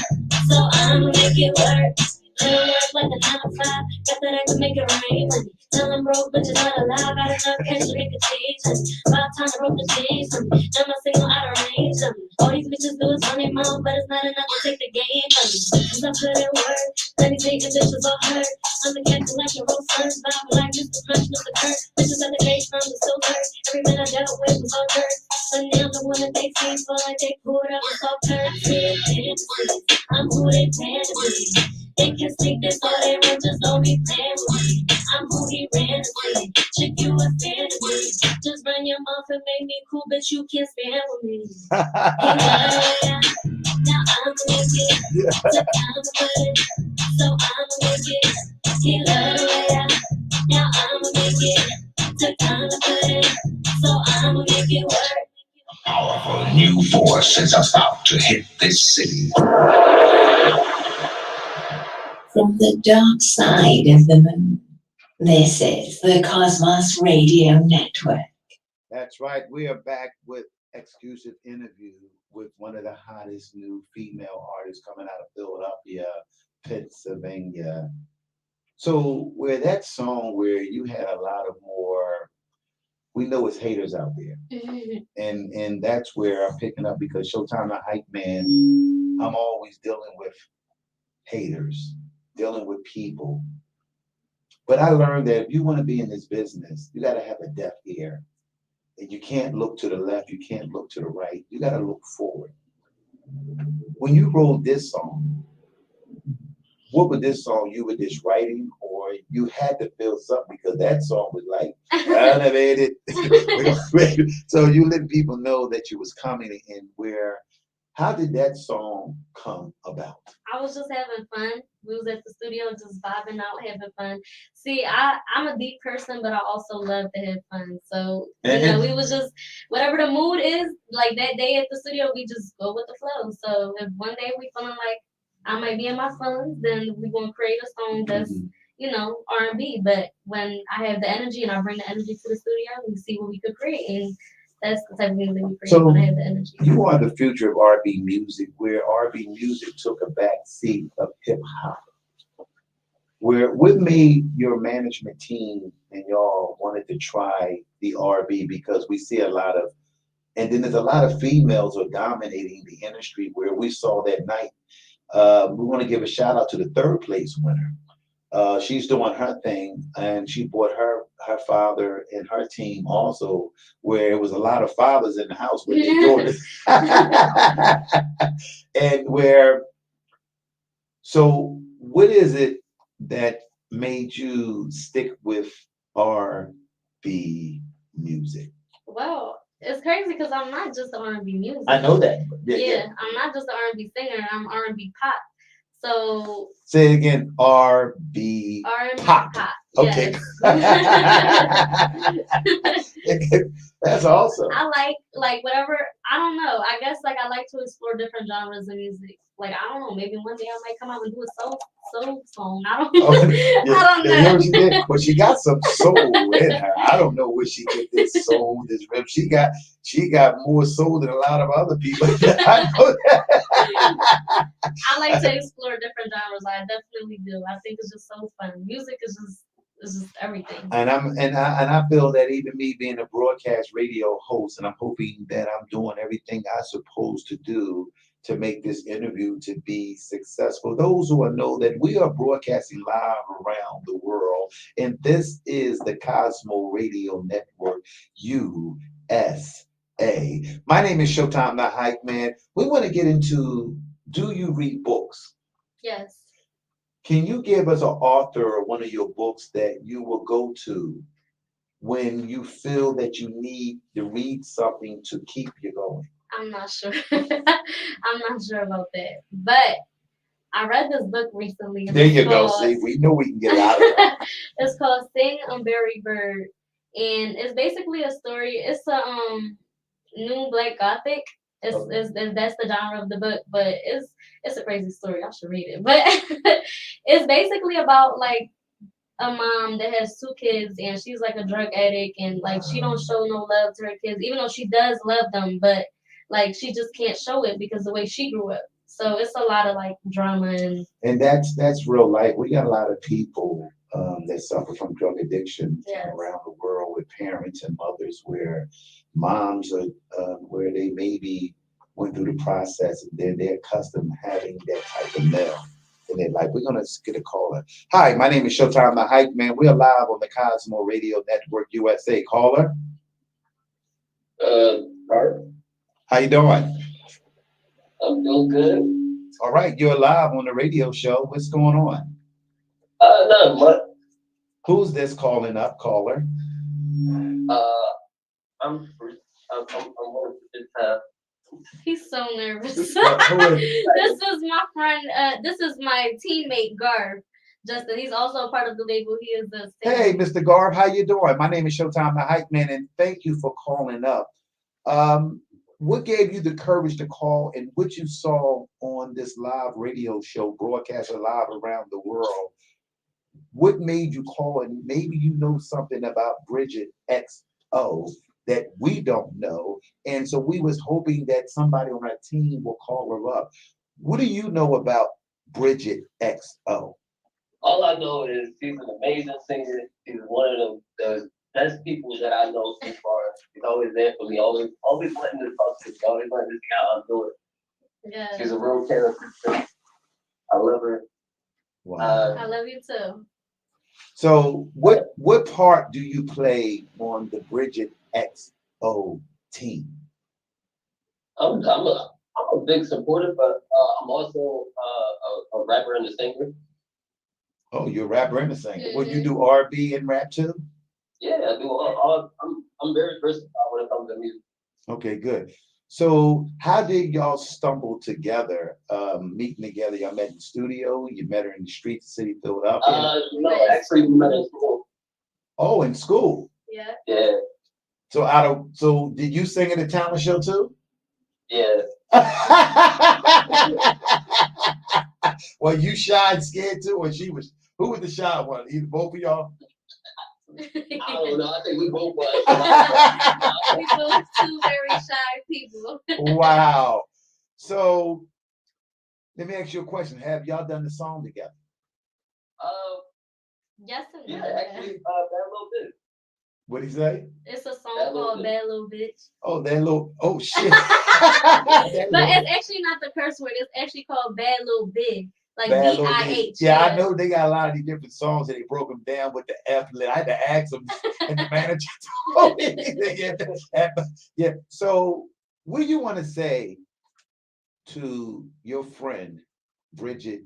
so I'm make it work. Little work like a 9 to 5, got that I can make it rain, honey. Tell them broke, but you're not alive. Got enough cash to make a change, honey. About time to broke the chains, honey. Now my signal out of range, honey. All these bitches do is run their mouth, but it's not enough to take the game, honey. Cause I put in work, let me take the bitches all hurt. I'm the captain like a roast first, vibe like Mr. Punch, Mr. Kurt. Bitches at the cage from the still hurt. Every man I dealt with was all dirt. But now the one that they see, feel like they pulled up and so hurt. I'm who they plan to be. They can sleep this all they want, just don't be playing with me. I'm who he ran to see. Chick, you a fan of me. Just run your mouth and make me cool, but you can't stand with me. Now I'm with it. So I'm with it. So I'm with it. He love the way I, now I'm with it. Took time to put it. So I'm make it work. A powerful new force is about to hit this city. From the dark side of the moon, this is the Cosmos Radio Network. That's right. We are back with exclusive interview with one of the hottest new female artists coming out of Philadelphia, Pennsylvania. So where that song where you had a lot of more, we know it's haters out there. And that's where I'm picking up, because Showtime the Hype Man, I'm always dealing with haters, dealing with people. But I learned that if you want to be in this business, you got to have a deaf ear. And you can't look to the left, you can't look to the right. You got to look forward. When you wrote this song, what was this song you were just writing, or you had to feel something, because that song was like, elevated. So you let people know that you was coming, and how did that song come about? I was just having fun. We was at the studio just vibing out, having fun. See, I'm a deep person, but I also love to have fun. So, we was just, whatever the mood is, like that day at the studio, we just go with the flow. So if one day we feeling like I might be in my feelings, then we're going to create a song that's, R&B. But when I have the energy and I bring the energy to the studio, we see what we could create. And that's the type of music we create when I have the energy. You are the future of R&B music, where R&B music took a back seat of hip hop. What made your management team and y'all wanted to try the R&B? Because we see a lot of, and then there's a lot of females are dominating the industry, where we saw that night. We want to give a shout out to the 3rd place winner. She's doing her thing, and she brought her father and her team also, where it was a lot of fathers in the house with their daughters. And so what is it that made you stick with R&B music? Well, it's crazy because I'm not just R&B music. I know that. Yeah, I'm not just an R&B singer. I'm R&B pop. So say it again. R&B R&B pop. pop. Okay. Yes. That's awesome. I like whatever. I don't know. I guess like I like to explore different genres of music. Like I don't know. Maybe one day I might come out and do a soul song. I don't. Oh, yeah, I don't yeah, you know what she know. did? Well, she got some soul in her. I don't know where she get this soul, this rhythm. She got more soul than a lot of other people. I know that. I like to explore different genres. I definitely do. I think it's just so fun. Music is just everything. And I feel that even me being a broadcast radio host, and I'm hoping that I'm doing everything I'm supposed to do to make this interview to be successful. Those who know that we are broadcasting live around the world, and this is the Cosmo Radio Network USA. My name is Showtime the Hype Man. We want to get into, do you read books? Yes. Can you give us an author or one of your books that you will go to when you feel that you need to read something to keep you going? I'm not sure. I'm not sure about that. But I read this book recently. There you go. See, we know we can get out of it. It's called Sing Berry Bird. And it's basically a story. It's a new black gothic. It's that's the genre of the book, but it's a crazy story. I should read it. But it's basically about like a mom that has two kids and she's like a drug addict and like she don't show no love to her kids, even though she does love them, but like she just can't show it because the way she grew up. So it's a lot of like drama and that's real life. We got a lot of people that suffer from drug addiction around the world with parents and mothers where moms are where they maybe went through the process and they're accustomed to having that type of male. And they're like, we're gonna get a caller. Hi, my name is Showtime the Hype Man. We're live on the Cosmo Radio Network USA. Caller. How you doing? I'm doing good. All right, you're live on the radio show. What's going on? Not much. Who's this calling up, caller? I'm free. I'm on this time. He's so nervous. This is my friend. This is my teammate Garv. Justin. He's also a part of the label. He is the singer. Hey, Mr. Garv, how you doing? My name is Showtime the Hype Man, and thank you for calling up. What gave you the courage to call, and what you saw on this live radio show broadcasted live around the world? What made you call, and maybe you know something about Bridget XO that we don't know, and so we was hoping that somebody on our team will call her up. What do you know about Bridget XO? All I know is she's an amazing singer. She's one of the best people that I know so far. She's always there for me, always wanting to talk to me, always wanting to see how I'm doing. Yeah. She's a real character. I love her. Wow. I love you too. So what part do you play on the Bridget XO team? I'm a big supporter, but I'm also a rapper and a singer. Oh, you're a rapper and a singer. Well, you do R&B and rap too? Yeah, I do. I'm very versatile when it comes to music. Okay, good. So how did y'all stumble together, meeting together? Y'all met in the studio? You met her in the streets of city, Philadelphia? No, actually we met in school. Oh, in school? Yeah. Yeah. So did you sing in the talent show too? Yeah. Well, you shy and scared too, or she was? Who was the shy one? Either both of y'all? I don't know. I think we both was. We both two very shy people. Wow. So let me ask you a question. Have y'all done the song together? Yes and no. Yeah, actually, that little bit. What'd he say? It's a song called Bad Little Bitch. Oh, that little, oh shit. But it's actually not the curse word. It's actually called Bad Little Big. Like B-I-H. Yeah, I know they got a lot of these different songs and they broke them down with the F. I had to ask them, and the manager told me. Yeah. So, what do you want to say to your friend Bridget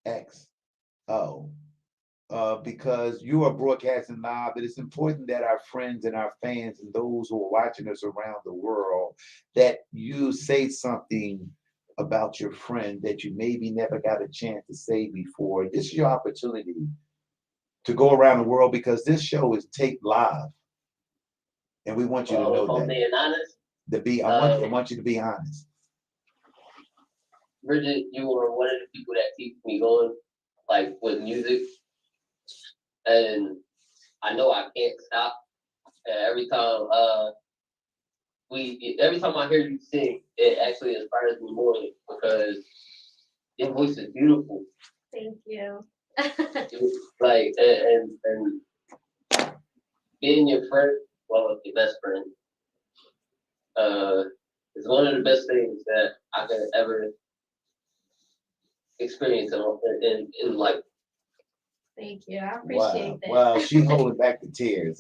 XO? Because you are broadcasting live, but it's important that our friends and our fans and those who are watching us around the world, that you say something about your friend that you maybe never got a chance to say before, this is your opportunity to go around the world because this show is taped live. And we want you to know that. Being honest, I want you to be honest. Bridget, you were one of the people that keeps me going, like with music. And I know I can't stop. And every time I hear you sing, it actually inspires me more because your voice is beautiful. Thank you. Like and being your friend, well, your best friend, is one of the best things that I could ever experience in life. Thank you. I appreciate that. Wow, she holding back the tears.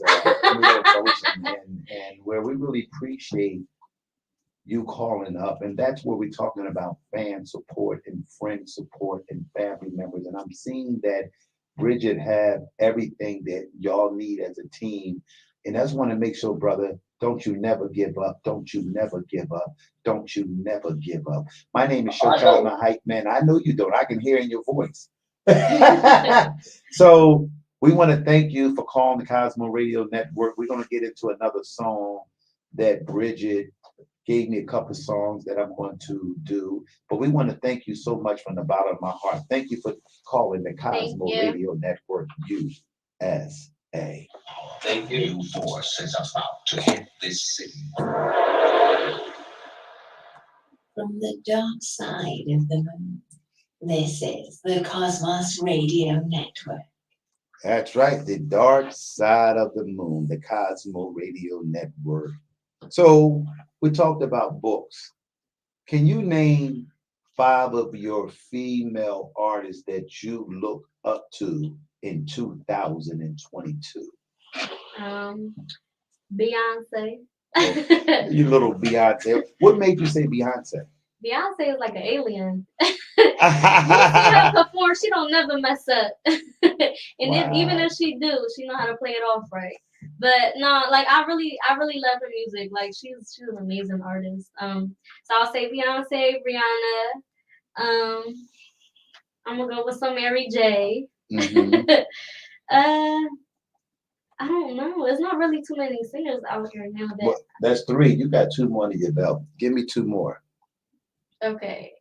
And where we really appreciate you calling up, and that's where we're talking about fan support and friend support and family members. And I'm seeing that Bridget have everything that y'all need as a team. And I just want to make sure, brother, don't you never give up. Don't you never give up. Don't you never give up. My name is SHOWTIME, a hype man. I know you don't. I can hear in your voice. So we want to thank you for calling the Cosmo Radio Network. We're going to get into another song that Bridget gave me a couple songs that I'm going to do. But we want to thank you so much from the bottom of my heart. Thank you for calling the Cosmo Radio Network USA. Thank you. New force is about to hit this city. From the dark side of the moon, this is the Cosmos Radio Network. That's right, the dark side of the moon, the Cosmo Radio Network. So we talked about books. Can you name 5 of your female artists that you look up to in 2022? Beyonce. You little Beyonce. What made you say Beyonce? Beyonce is like an alien. You see her perform, she don't never mess up. And even if she do, she know how to play it off right. But no, like I really love her music. Like she's an amazing artist. So I'll say Beyonce, Rihanna. I'm gonna go with some Mary J. I don't know. There's not really too many singers out here now. Well, that's 3. You got 2 more under your belt. Give me 2 more. Okay.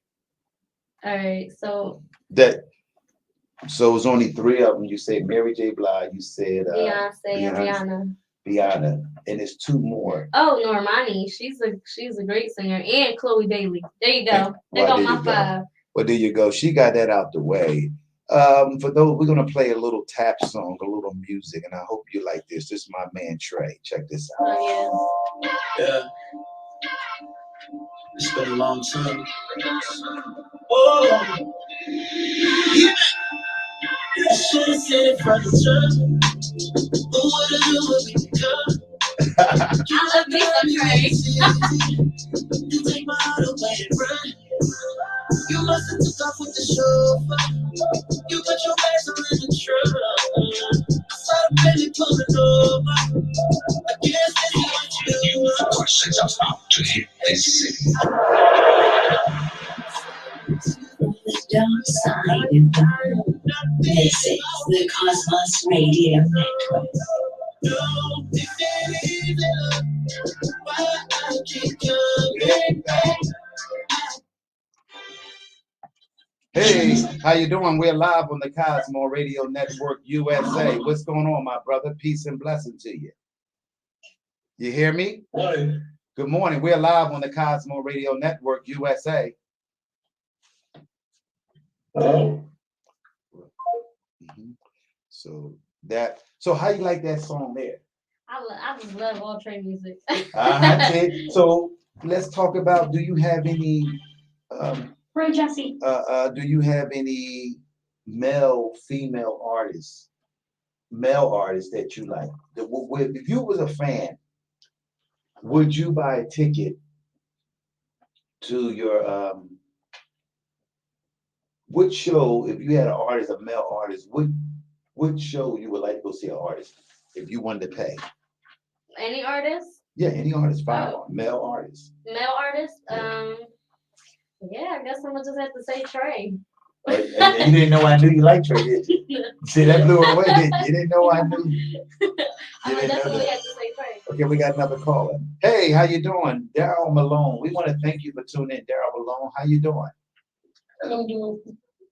All right. So it's only 3 of them. You said Mary J. Blige. You said Beyonce and Rihanna. Rihanna, and it's 2 more. Oh, Normani. She's a great singer, and Chloe Bailey. There you go. There go my 5. Well, there you go. She got that out the way. For those, we're gonna play a little tap song, a little music, and I hope you like this. This is my man Trey. Check this out. Oh yeah. It's been a long time. Oh, yeah. I should have said it from the jump. But what I do when we become? I love me some Trey. You take my heart away and run. You must have took off with the chauffeur. You put your bags on in the truck. I saw the belly pulling over. I guess that's what you New force is about to hit this city. From the dark side of the moon, this is the Cosmos Radio Network. don't think that easy. Why I keep coming back. Hey, how you doing? We're live on the Cosmo Radio Network USA. What's going on, my brother? Peace and blessing to you. You hear me? Morning. Good morning. We're live on the Cosmo Radio Network USA. Oh. So how you like that song there? I just love all Trey music. So let's talk about, do you have any Ray Jesse. do you have any female artists that you like? If you was a fan, would you buy a ticket to your which show, if you had an artist, a male artist, which show you would like to go see an artist if you wanted to pay? Any artist? Yeah, any artist, fine. Male artist. Male artist? Yeah. Yeah, I guess I'm gonna just have to say Trey. And you didn't know I knew you liked Trey, did you? See, that blew her away, didn't you? You didn't know I knew. I would definitely have to say Trey. Okay, we got another caller. Hey, how you doing? Daryl Malone. We want to thank you for tuning in, Daryl Malone. How you doing? I'm doing.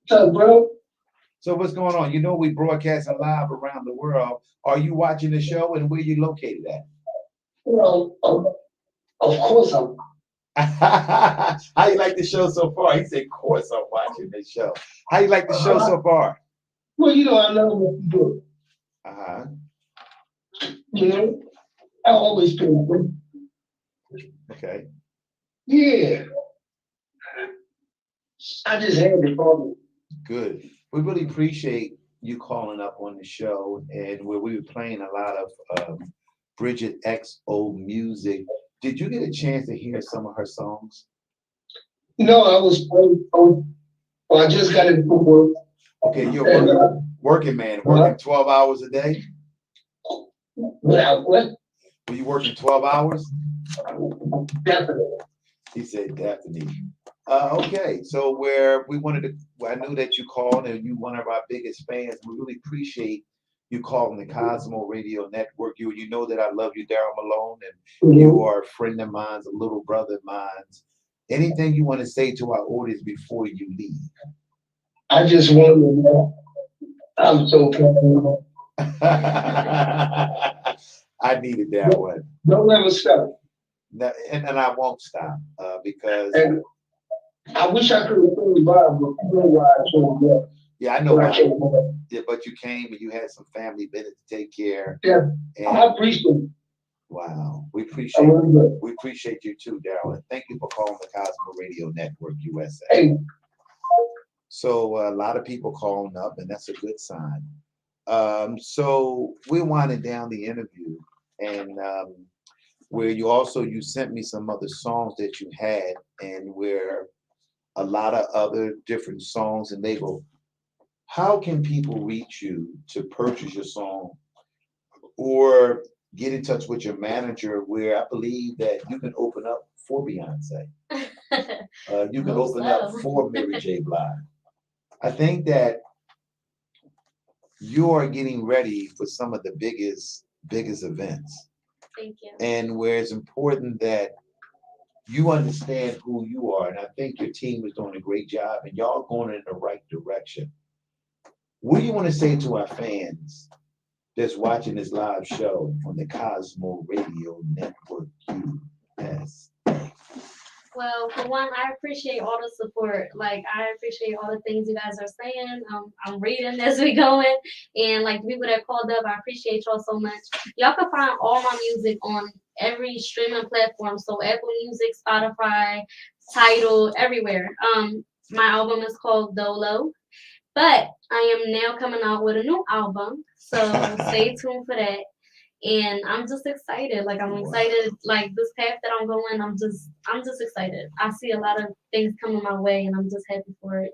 What's up, bro? So what's going on? You know we broadcasting live around the world. Are you watching the show and where you located at? Well, of course I'm. How you like the show so far? He said, of course I'm watching the show. How you like the show so far? Well, you know, I love what you do. Uh-huh. You know, I always pay attention. Okay. Yeah. I just had to call. Good. We really appreciate you calling up on the show, and where we were playing a lot of Bridget XO music. Did you get a chance to hear some of her songs? No, I was. I just got into work. Okay, you're a working man, working 12 hours a day? Without what? Were you working 12 hours? Definitely. He said definitely. Okay, so where we wanted to, I knew that you called and you one of our biggest fans. We really appreciate you calling the Cosmo Radio Network. You know that I love you, Daryl Malone, and you are a friend of mine, a little brother of mine. Anything you want to say to our audience before you leave? I just want to know. I'm so proud. I needed that one. Don't ever stop. No, and I won't stop because. And I wish I could have told Bob, but you know why I told him. Yeah, I know why. Yeah, but you came and you had some family business to take care. Yeah, I appreciate it. Wow, we appreciate you too, Daryl. And thank you for calling the Cosmo Radio Network USA. Hey. So a lot of people calling up, and that's a good sign. So we're winding down the interview, and where you sent me some other songs that you had, and where a lot of other different songs, and they go, how can people reach you to purchase your song or get in touch with your manager, where I believe that you can open up for Beyonce. You can open up for Mary J. Blige. I think that you are getting ready for some of the biggest events. Thank you. And where it's important that you understand who you are. And I think your team is doing a great job and y'all going in the right direction. What do you want to say to our fans that's watching this live show on the Cosmo Radio Network USA? Well, for one, I appreciate all the support. Like, I appreciate all the things you guys are saying. I'm reading as we going. And, like, the people that called up, I appreciate y'all so much. Y'all can find all my music on every streaming platform. So, Apple Music, Spotify, Tidal, everywhere. My album is called Dolo. But I am now coming out with a new album. So, stay tuned for that. And I'm just excited. Like, I'm excited. Like, this path that I'm going, I'm just excited. I see a lot of things coming my way, and I'm just happy for it.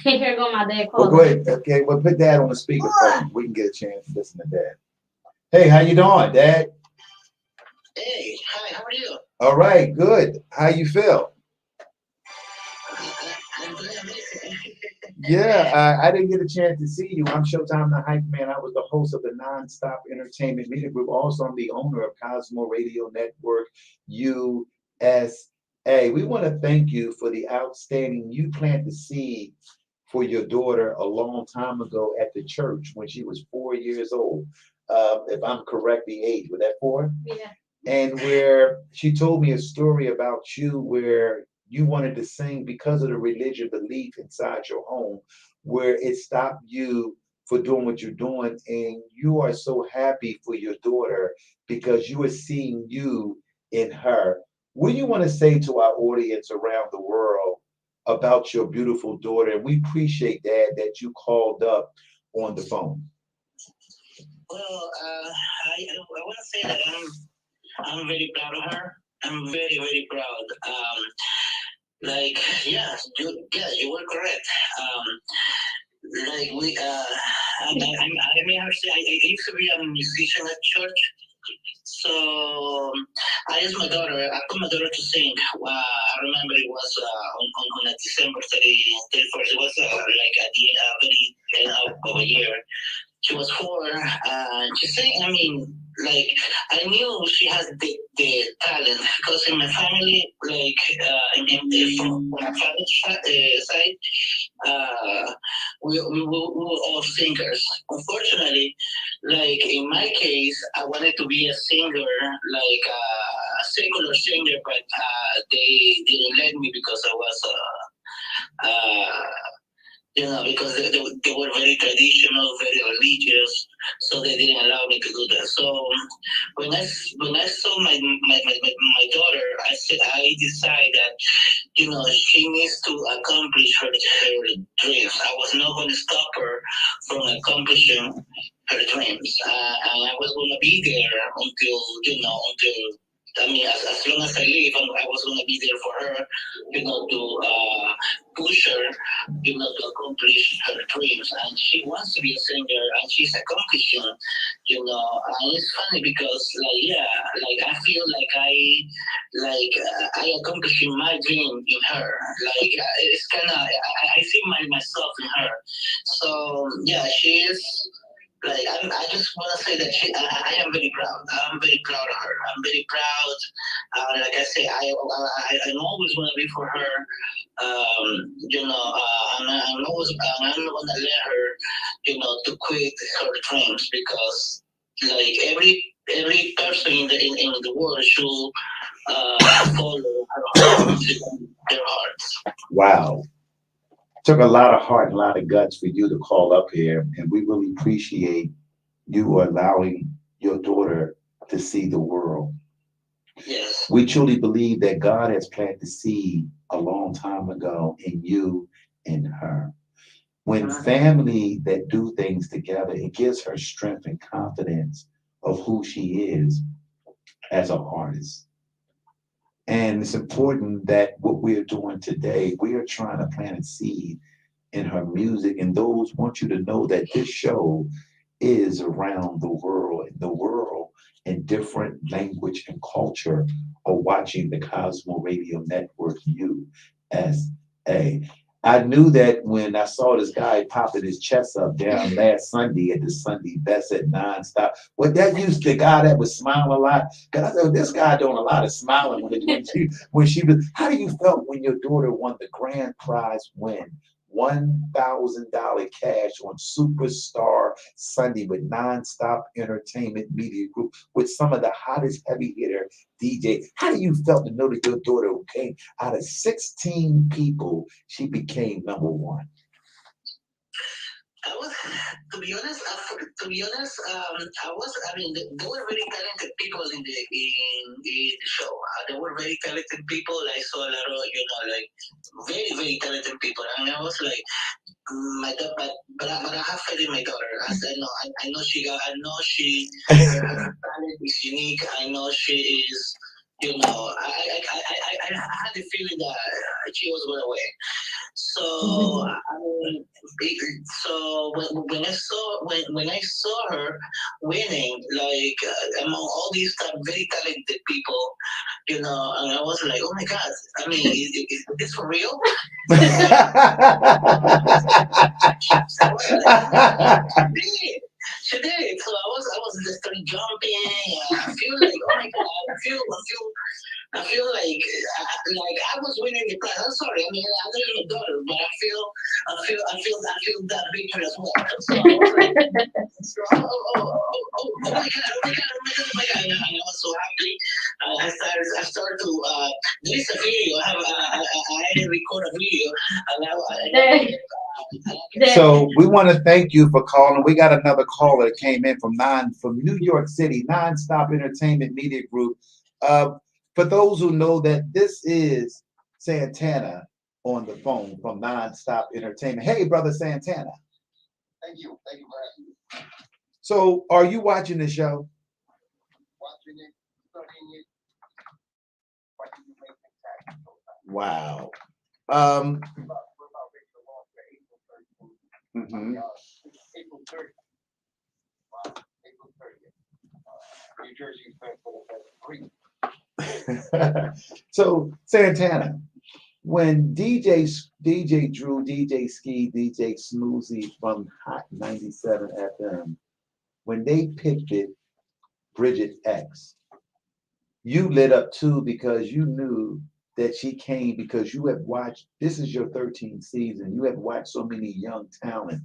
Here go my dad calling. Well, go ahead. Okay, well, put Dad on the speakerphone. We can get a chance to listen to Dad. Hey, how you doing, Dad? Hey, hi. How are you? All right, good. How you feel? I'm good. Yeah, I didn't get a chance to see you. I'm Showtime the Hype Man. I was the host of the Nonstop Entertainment Media Group. Also, I'm the owner of Cosmo Radio Network USA. We want to thank you for the outstanding. You planted the seed for your daughter a long time ago at the church when she was 4 years old. If I'm correct, the age, was that 4? Yeah. And where she told me a story about you where you wanted to sing because of the religious belief inside your home, where it stopped you for doing what you're doing. And you are so happy for your daughter because you are seeing you in her. What do you want to say to our audience around the world about your beautiful daughter? And we appreciate that you called up on the phone. Well, I want to say that I'm very proud of her. I'm very, very proud. Yeah, you were correct. I used to be a musician at church, So I asked my daughter, I put my daughter to sing. I remember it was on a December 31st. It was like at the very end of a year. She was 4, and she sang. I mean, like I knew she has the talent because in my family, like from my father's side, we were all singers. Unfortunately, like in my case, I wanted to be a singer, like a secular singer, but they didn't let me because I was because they were very traditional, very religious, so they didn't allow me to do that. So when I saw my daughter, I decided that she needs to accomplish her dreams. I was not going to stop her from accomplishing her dreams, and I was going to be there until I mean, as long as I live, I was going to be there for her, to push her, to accomplish her dreams. And she wants to be a singer, and she's accomplishing, And it's funny because, I feel I accomplishing my dream in her. It's kind of, I see myself in her. So, yeah, she is. I just want to say that I am very proud. I'm very proud of her. I'm very proud. Like I say, I'm always going to be for her. I'm always, I'm not going to let her, to quit her dreams because, every person in the world should follow their hearts. Wow. Took a lot of heart and a lot of guts for you to call up here, and we really appreciate you allowing your daughter to see the world. Yes. We truly believe that God has planted the seed a long time ago in you and her. When family that do things together, it gives her strength and confidence of who she is as an artist. And it's important that what we're doing today, we are trying to plant a seed in her music. And those want you to know that this show is around the world. The world in different language and culture are watching the Cosmo Radio Network USA. I knew that when I saw this guy popping his chest up down last Sunday at the Sunday Best at Nonstop. Well, that used the guy that was smiling a lot. Because I said, this guy doing a lot of smiling when she was. How do you felt when your daughter won the grand prize win? $1,000 cash on Superstar Sunday with Nonstop Entertainment Media Group with some of the hottest heavy hitter DJ. How do you felt to know that your daughter who came out of 16 people, she became number one? I was, to be honest, I mean, there were very talented people in the show. There were very talented people. I saw a lot of, very, very talented people. And I was like, but I have faith in my daughter. I know her talent is unique. I know she is, I had the feeling that she was going to win. So so when I saw her winning, among all these very talented people, and I was like, oh my God! I mean, is this for real? She did. So I was just started jumping. I feel like, oh my God! I feel like I was winning the prize. I'm sorry. I mean, I don't have a daughter, but I feel that victory as well. So I was like, oh my God, oh my God. And I was so happy. I started to, there is a video. I record a video. So we want to thank you for calling. We got another caller that came in from New York City, Nonstop Entertainment Media Group. For those who know that this is Santana on the phone from Nonstop Entertainment. Hey, brother Santana. Thank you for having me. So are you watching the show? Watching it, studying it, watching you make things happen. Wow. April 30th. Wow. April 30th. New Jersey's been for the past 3. So Santana, when DJ Drew, DJ Ski, DJ Smoothie from Hot 97 FM, when they picked it, Bridget X, you lit up too because you knew that she came because you have watched, this is your 13th season, you have watched so many young talent.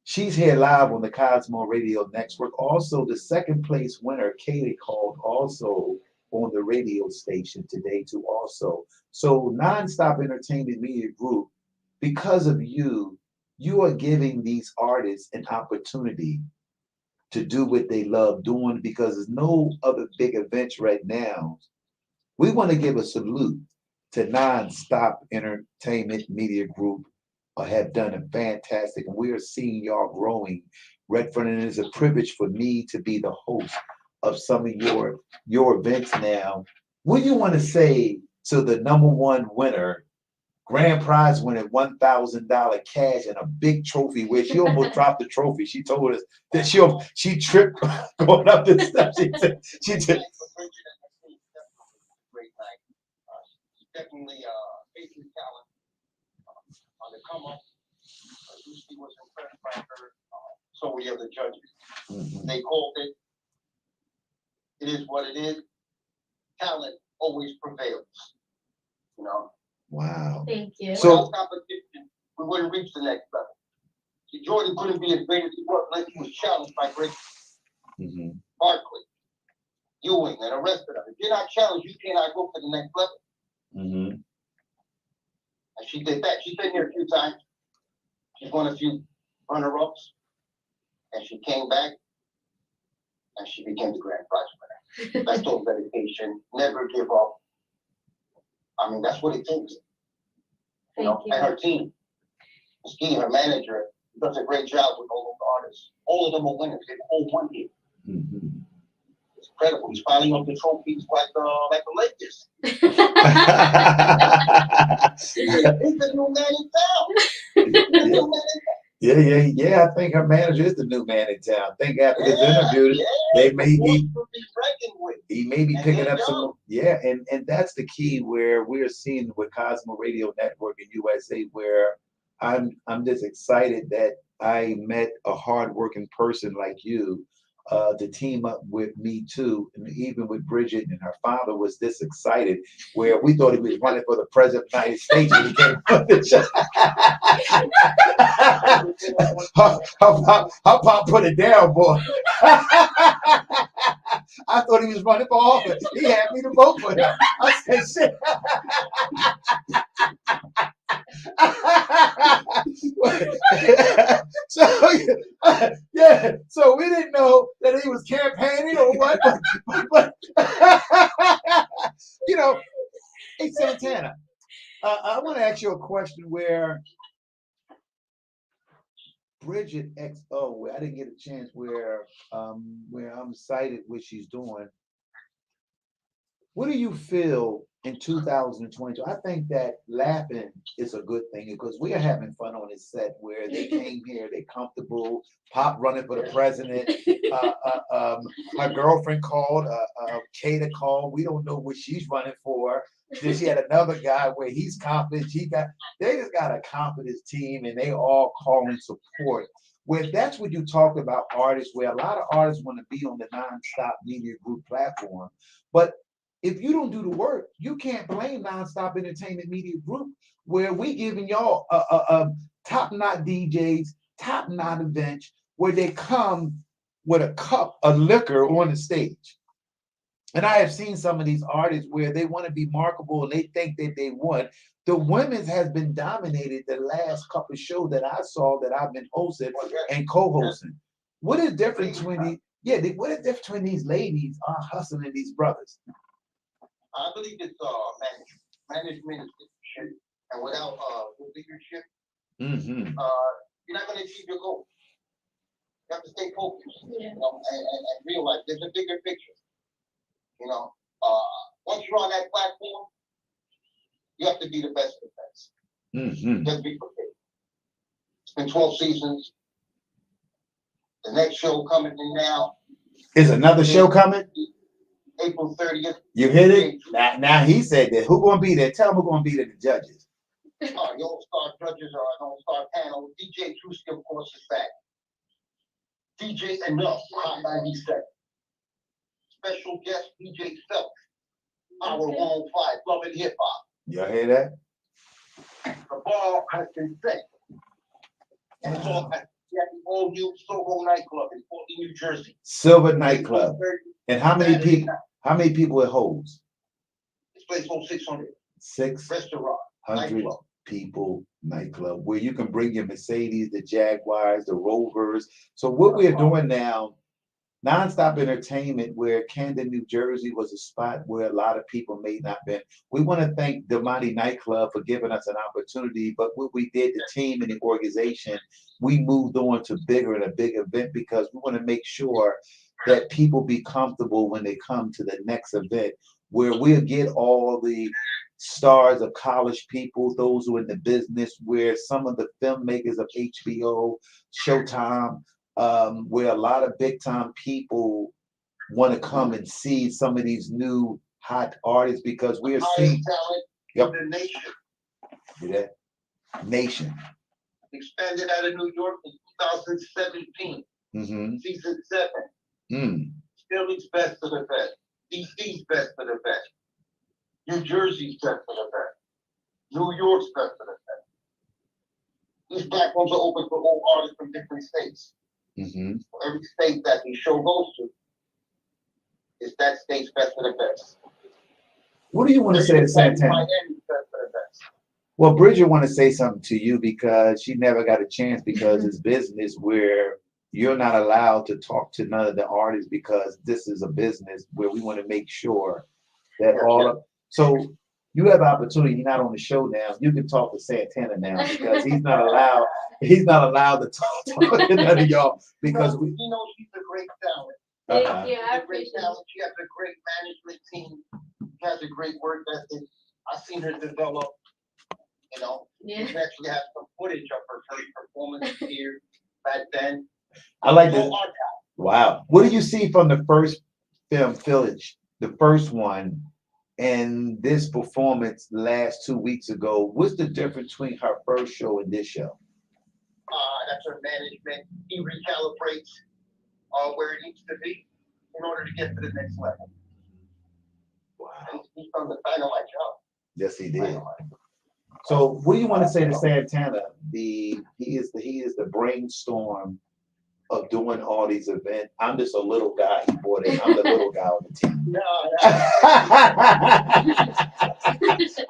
She's here live on the Cosmo Radio Network. Also, the second place winner, Katie, called also on the radio station today too also. So Nonstop Entertainment Media Group, because of you, you are giving these artists an opportunity to do what they love doing because there's no other big events right now. We want to give a salute to Nonstop Entertainment Media Group. Have done a fantastic, and we are seeing y'all growing. Redford, and it is a privilege for me to be the host of some of your events now. What do you want to say to the #1 winner, grand prize winner, $1,000 cash and a big trophy where she almost dropped the trophy? She told us that she tripped going up the steps. She did. Great night. Definitely facing talent on the come up. Lucy was impressed by her. So were the other judges. They called it. It is what it is. Talent always prevails. You know. Wow. Thank you. So without competition, we wouldn't reach the next level. See, Jordan couldn't be as great as he was unless he was challenged by great Barkley, Ewing, and the rest of them. If you're not challenged, you cannot go to the next level. And she did that. She's been here a few times. She's won a few runner-ups. And she came back and she became the grand prize winner. That's all dedication. Never give up. I mean, that's what it takes. You know, and her team. Ski, her manager, does a great job with all those artists. All of them are winners. They've all won here. It's incredible. He's piling up the trophies like the Lakers. He's the new man in town. Yeah. I think her manager is the new man in town. I think after this interview, he may be picking up some. Yeah, and that's the key where we're seeing with Cosmo Radio Network in USA, where I'm just excited that I met a hardworking person like you to team up with me too, and even with Bridget and her father was this excited, where we thought he was running for the president of the United States when he came on the show. How pop put it down, boy. I thought he was running for office. He had me to vote for him. I said, shit. So we didn't know that he was campaigning or what, but you know, hey Santana, I want to ask you a question where Bridget XO, where I didn't get a chance, where I'm excited what she's doing. What do you feel in 2022? I think that laughing is a good thing because we are having fun on this set where they came here, they're comfortable, Pop running for the president. My girlfriend called, Kata called. We don't know what she's running for. Then she had another guy where he's confident. They just got a confidence team and they all call in support. Where that's what you talk about artists, where a lot of artists want to be on the Nonstop Media Group platform. But if you don't do the work, you can't blame Nonstop Entertainment Media Group, where we giving y'all top-notch DJs, top-notch events, where they come with a cup of liquor on the stage. And I have seen some of these artists where they want to be marketable and they think that they won. The women's has been dominated the last couple of shows that I saw that I've been hosting and co-hosting. What is different between what is different between these ladies hustling these brothers? I believe it's management is shit. And without good leadership, you're not going to achieve your goal. You have to stay focused, you know, and realize there's a bigger picture. You know, once you're on that platform, you have to be the best of the best. Just be prepared. It's been 12 seasons. The next show coming in now, Is another show coming? April 30th. You hit it? Now he said that. Who gonna be there? Tell him who gonna be there, the judges. The all-star judges are an all-star panel. DJ Truski, of course, is back. DJ Enough, Hot 97. Special guest DJ Phelps, Power 105, Love and Hip Hop. Y'all hear that? The bar has been set. And it's all at the all-new Soho nightclub in Portland, New Jersey. Silver nightclub. And how many people? How many people it holds? This place holds 600. 600 Nightclub. people nightclub where you can bring your Mercedes, the Jaguars, the Rovers. So what we're doing now, nonstop entertainment, where Camden, New Jersey was a spot where a lot of people may not been. We want to thank Damani Nightclub for giving us an opportunity, but what we did, the team and the organization, we moved on to bigger and a big event because we want to make sure that people be comfortable when they come to the next event, where we'll get all the stars of college people, those who are in the business, where some of the filmmakers of HBO, Showtime, where a lot of big time people want to come and see some of these new hot artists because we're seeing talent in the nation. See that? Nation. Expanded out of New York in 2017. Season 7. Philly's best of the best. DC's best of the best. New Jersey's best of the best. New York's best of the best. These platforms are open for all artists from different states. For every state that the show goes to, is that state's best of the best. What do you want to say to Santana? Miami's best of the best. Well, Bridget want to say something to you because she never got a chance because it's business where you're not allowed to talk to none of the artists because this is a business where we want to make sure that all of, so you have opportunity. You're not on the show now. You can talk to Santana now because he's not allowed to talk to none of y'all because we. You know, she's a great talent. Thank you. I She's a great appreciate talent. She has a great management team. She has a great work ethic. I've seen her develop. You know, Yeah. we actually have some footage of her first performance here back then. I like this. Wow. What do you see from the first film, Village, the first one, and this performance last 2 weeks ago? What's the difference between her first show and this show? That's her management. He recalibrates where it needs to be in order to get to the next level. Wow. And he's done the dynamite job. Yes, he did. So what do you want to say to Santana? He is the brainstorm of doing all these events. I'm just a little guy. He brought in. I'm the little guy on the team. No,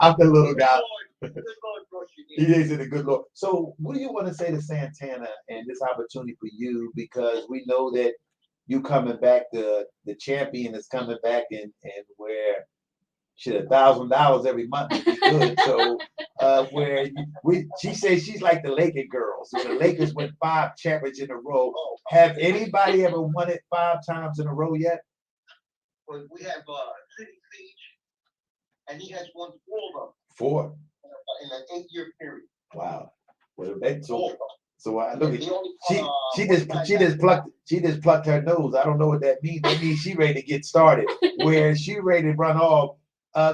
I'm the little guy. He is in a good Lord. So what do you want to say to Santana and this opportunity for you? Because we know that you coming back, the champion is coming back and where shit $1,000 every month would be good. So she says she's like the Lakers girl. So the Lakers win 5 champions in a row. Have anybody ever won it 5 times in a row yet? Well, we have City Siege, and he has won 4 of them. 4 in an 8-year period. Wow. Well, so I look at she just plucked her nose. I don't know what that means. That means she ready to get started. Where she ready to run off.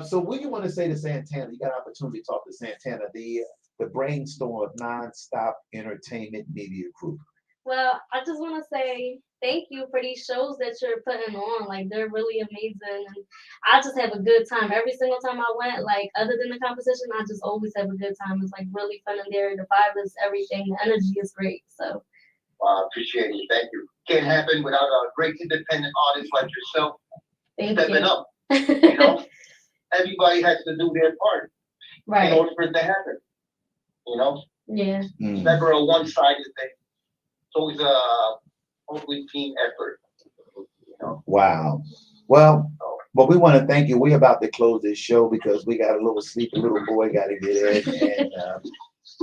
So what do you want to say to Santana? You got an opportunity to talk to Santana, the brainstorm of nonstop entertainment media group. Well, I just want to say thank you for these shows that you're putting on. Like, they're really amazing. And I just have a good time. Every single time I went, like, other than the competition, I just always have a good time. It's, like, really fun in there. The vibe is everything. The energy is great. So. I appreciate it. Thank you. Can't happen without a great independent artist like yourself stepping up. You know, everybody has to do their part in order for it to happen. You know? Yeah. It's never a one-sided thing. It's always a hopefully team effort. You know? Wow. Well, but we want to thank you. We're about to close this show because we got a little sleepy little boy got to get in.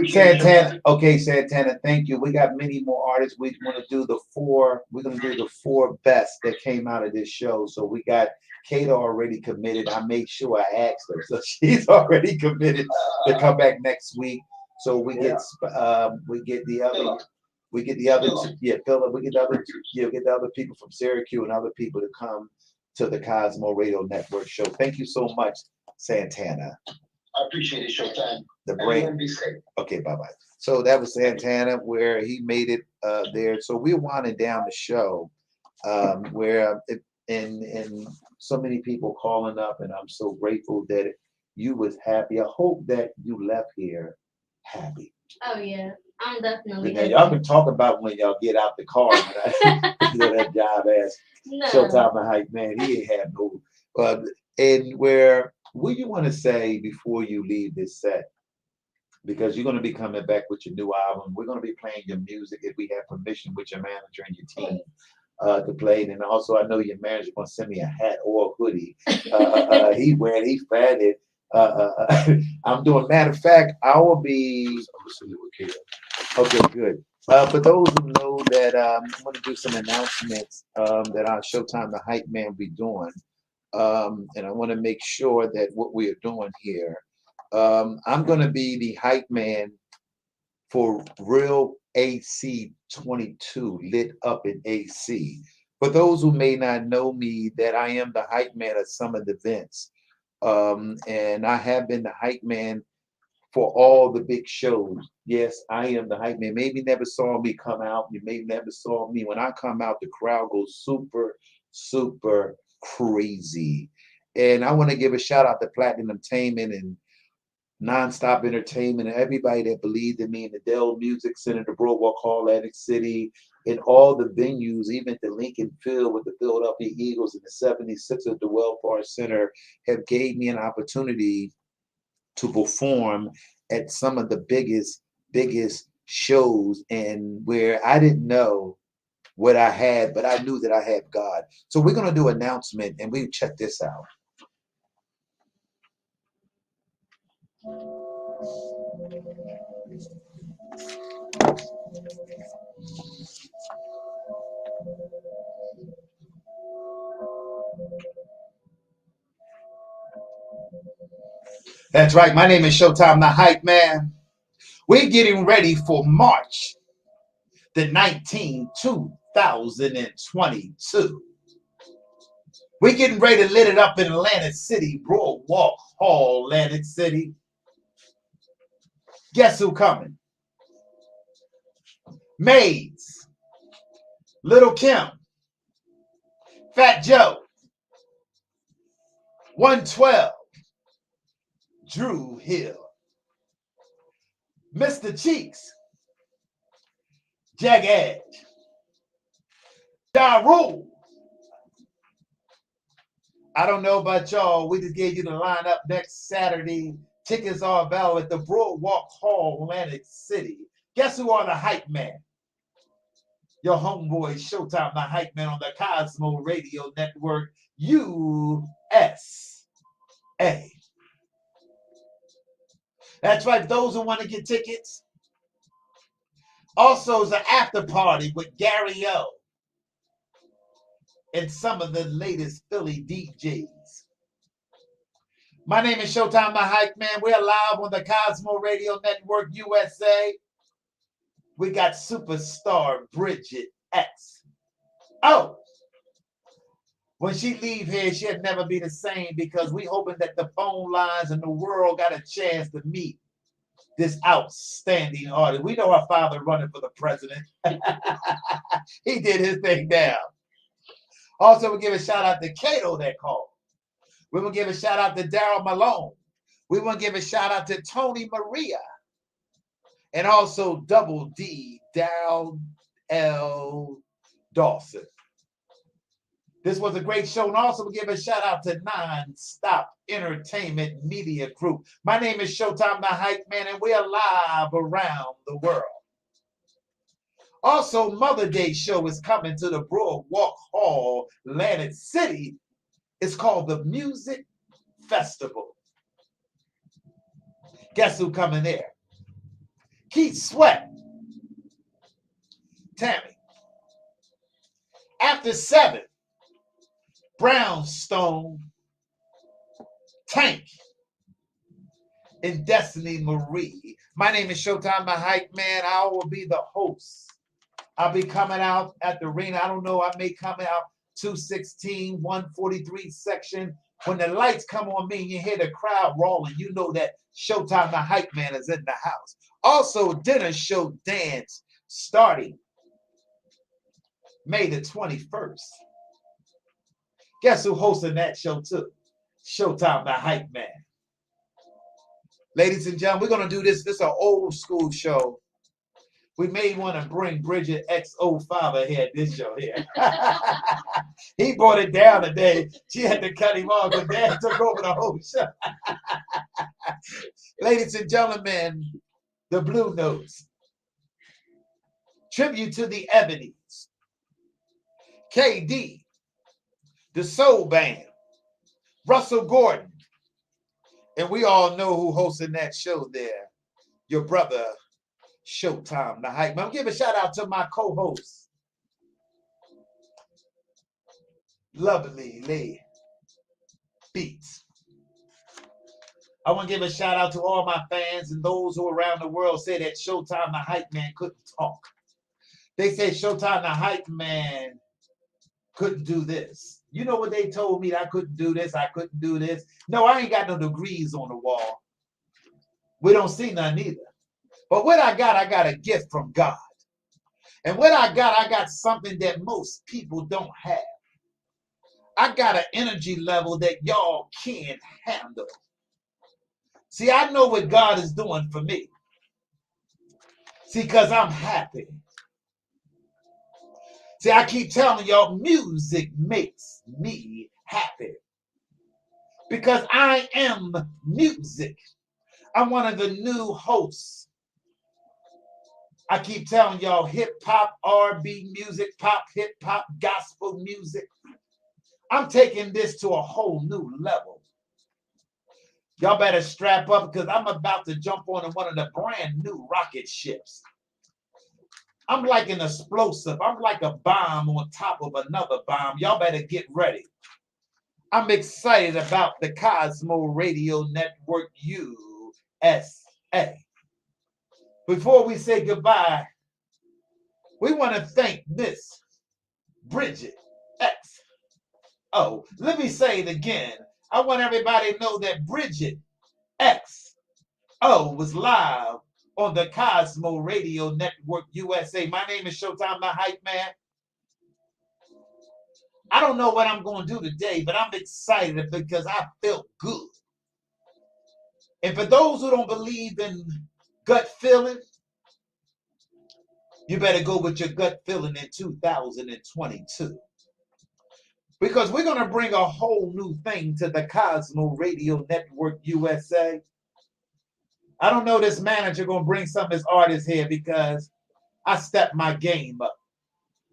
And Santana, thank you. We got many more artists. We want to do the 4. We're going to do the 4 best that came out of this show. So we got Kata already committed. I made sure I asked her, so she's already committed to come back next week. So we get the other. We get the other, Philip. We get the other, get the other people from Syracuse and other people to come to the Cosmo Radio Network show. Thank you so much, Santana. I appreciate it, Showtime. The brain. Be safe. Okay, bye bye. So that was Santana, where he made it there. So we're winding down the show, where and so many people calling up, and I'm so grateful that you was happy. I hope that you left here happy. Oh yeah, I'm definitely. Now, y'all can talk about when y'all get out the car. That job ass Showtime the Hype Man, he ain't had no. And what do you want to say before you leave this set? Because you're going to be coming back with your new album. We're going to be playing your music if we have permission with your manager and your team to play it. And also, I know your manager going to send me a hat or a hoodie. He's fat. I'm doing. Matter of fact, I will be. Okay, good. For those who know that I'm going to do some announcements that our Showtime the Hype Man be doing, and I want to make sure that what we are doing here. I'm going to be the hype man for Real AC 22, lit up in AC. For those who may not know me, that I am the hype man at some of the events. And I have been the hype man for all the big shows. Yes, I am the hype man. Maybe never saw me come out. You may never saw me. When I come out, the crowd goes super, super crazy. And I want to give a shout out to Platinum Entertainment and Nonstop Entertainment and everybody that believed in me in the Dell Music Center, the Broadwalk Hall, Atlantic City, and all the venues, even at the Lincoln Field with the Philadelphia Eagles and the 76 at the Welfare Center, have gave me an opportunity to perform at some of the biggest shows, and where I didn't know what I had, but I knew that I had God. So we're going to do an announcement, and we check this out. That's right. My name is Showtime the Hype Man. We're getting ready for March the 19th, 2022. We're getting ready to lit it up in Atlantic City, Broadwalk Hall, Atlantic City. Guess who coming? Maids, Little Kim, Fat Joe, 112, Drew Hill, Mr. Cheeks, Jag Edge, Ja Rule. I don't know about y'all. We just gave you the lineup next Saturday. Tickets are available at the Broadwalk Hall, Atlantic City. Guess who are the hype man? Your homeboy Showtime the Hype Man on the Cosmo Radio Network, USA. That's right, those who want to get tickets. Also, it's an after party with Gary O and some of the latest Philly DJs. My name is Showtime the Hype Man. We're live on the Cosmo Radio Network, USA. We got superstar Bridget X. Oh, when she leave here, she'll never be the same, because we hoping that the phone lines and the world got a chance to meet this outstanding artist. We know our father running for the president. He did his thing down. Also, we give a shout out to Cato that called. We will give a shout out to Daryl Malone. We want to give a shout out to Tony Maria. And also Double D, Daryl L. Dawson. This was a great show. And also we'll give a shout out to Nonstop Entertainment Media Group. My name is Showtime the Hype Man, and we are live around the world. Also, Mother Day show is coming to the Broadwalk Hall, Atlantic City. It's called the Music Festival. Guess who coming there? Keith Sweat, Tammy. After 7, Brownstone, Tank, and Destiny Marie. My name is Showtime the Hype Man. I will be the host I'll be coming out at the arena. I don't know. I may come out 216, 143 section. When the lights come on me and you hear the crowd rolling, you know that Showtime the Hype Man is in the house. Also, dinner show dance starting May the 21st. Guess who hosting that show too? Showtime the Hype Man. Ladies and gentlemen, we're going to do this. This is an old school show. We may want to bring Bridget X05 here at this show here. He brought it down today. She had to cut him off, but Dad took over the whole show. Ladies and gentlemen, the Blue Notes. Tribute to the Ebonies. KD. The Soul Band. Russell Gordon. And we all know who hosting that show there. Your brother, Showtime the Hype Man. I'll give a shout out to my co-host, Lovely Lee Beats. I want to give a shout out to all my fans and those who around the world say that Showtime the Hype Man couldn't talk. They say Showtime the Hype Man couldn't do this. You know what they told me? That I couldn't do this. I couldn't do this. No, I ain't got no degrees on the wall. We don't see none either. But what I got a gift from God. And what I got something that most people don't have. I got an energy level that y'all can't handle. See, I know what God is doing for me. See, because I'm happy. See, I keep telling y'all, music makes me happy. Because I am music. I'm one of the new hosts. I keep telling y'all, hip-hop, R&B music, pop, hip-hop, gospel music. I'm taking this to a whole new level. Y'all better strap up because I'm about to jump on one of the brand new rocket ships. I'm like an explosive. I'm like a bomb on top of another bomb. Y'all better get ready. I'm excited about the Cosmo Radio Network USA. Before we say goodbye, we want to thank Miss Bridget X. Oh, let me say it again. I want everybody to know that Bridget X. Oh was live on the Cosmo Radio Network USA. My name is Showtime the Hype Man. I don't know what I'm going to do today, but I'm excited because I felt good. And for those who don't believe in gut feeling, you better go with your gut feeling in 2022. Because we're going to bring a whole new thing to the Cosmo Radio Network USA. I don't know this manager going to bring some of his artists here because I stepped my game up.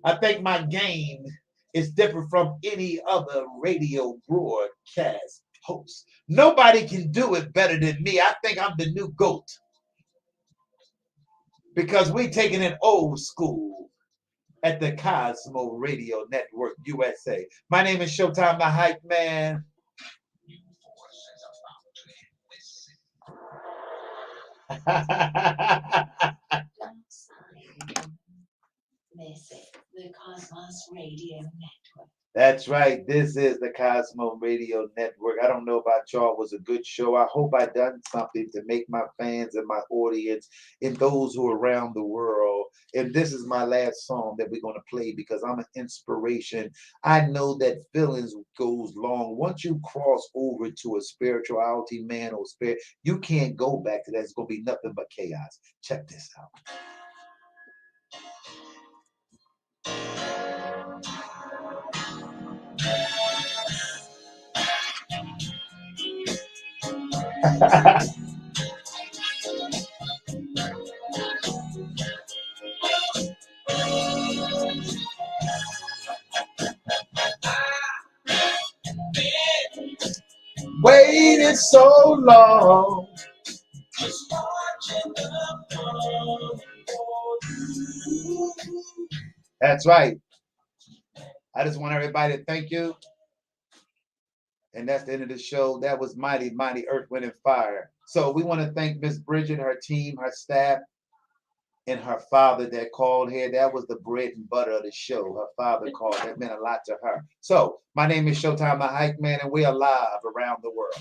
I think my game is different from any other radio broadcast host. Nobody can do it better than me. I think I'm the new GOAT. Because we're taking it old school at the Cosmo Radio Network USA. My name is Showtime the Hype Man. The Cosmos Radio Network. That's right. This is the Cosmo Radio Network. I don't know about y'all. It was a good show. I hope I done something to make my fans and my audience and those who are around the world. And this is my last song that we're going to play because I'm an inspiration. I know that feelings goes long. Once you cross over to a spirituality, man, or spirit, you can't go back to that. It's going to be nothing but chaos. Check this out. Waited so long. That's right. I just want everybody to thank you. And that's the end of the show. That was Mighty, Mighty Earth, Wind, and Fire. So we want to thank Miss Bridget, her team, her staff. and her father that called here. That was the bread and butter of the show. Her father called. That meant a lot to her. So my name is Showtime, the Hype Man, and we are live around the world.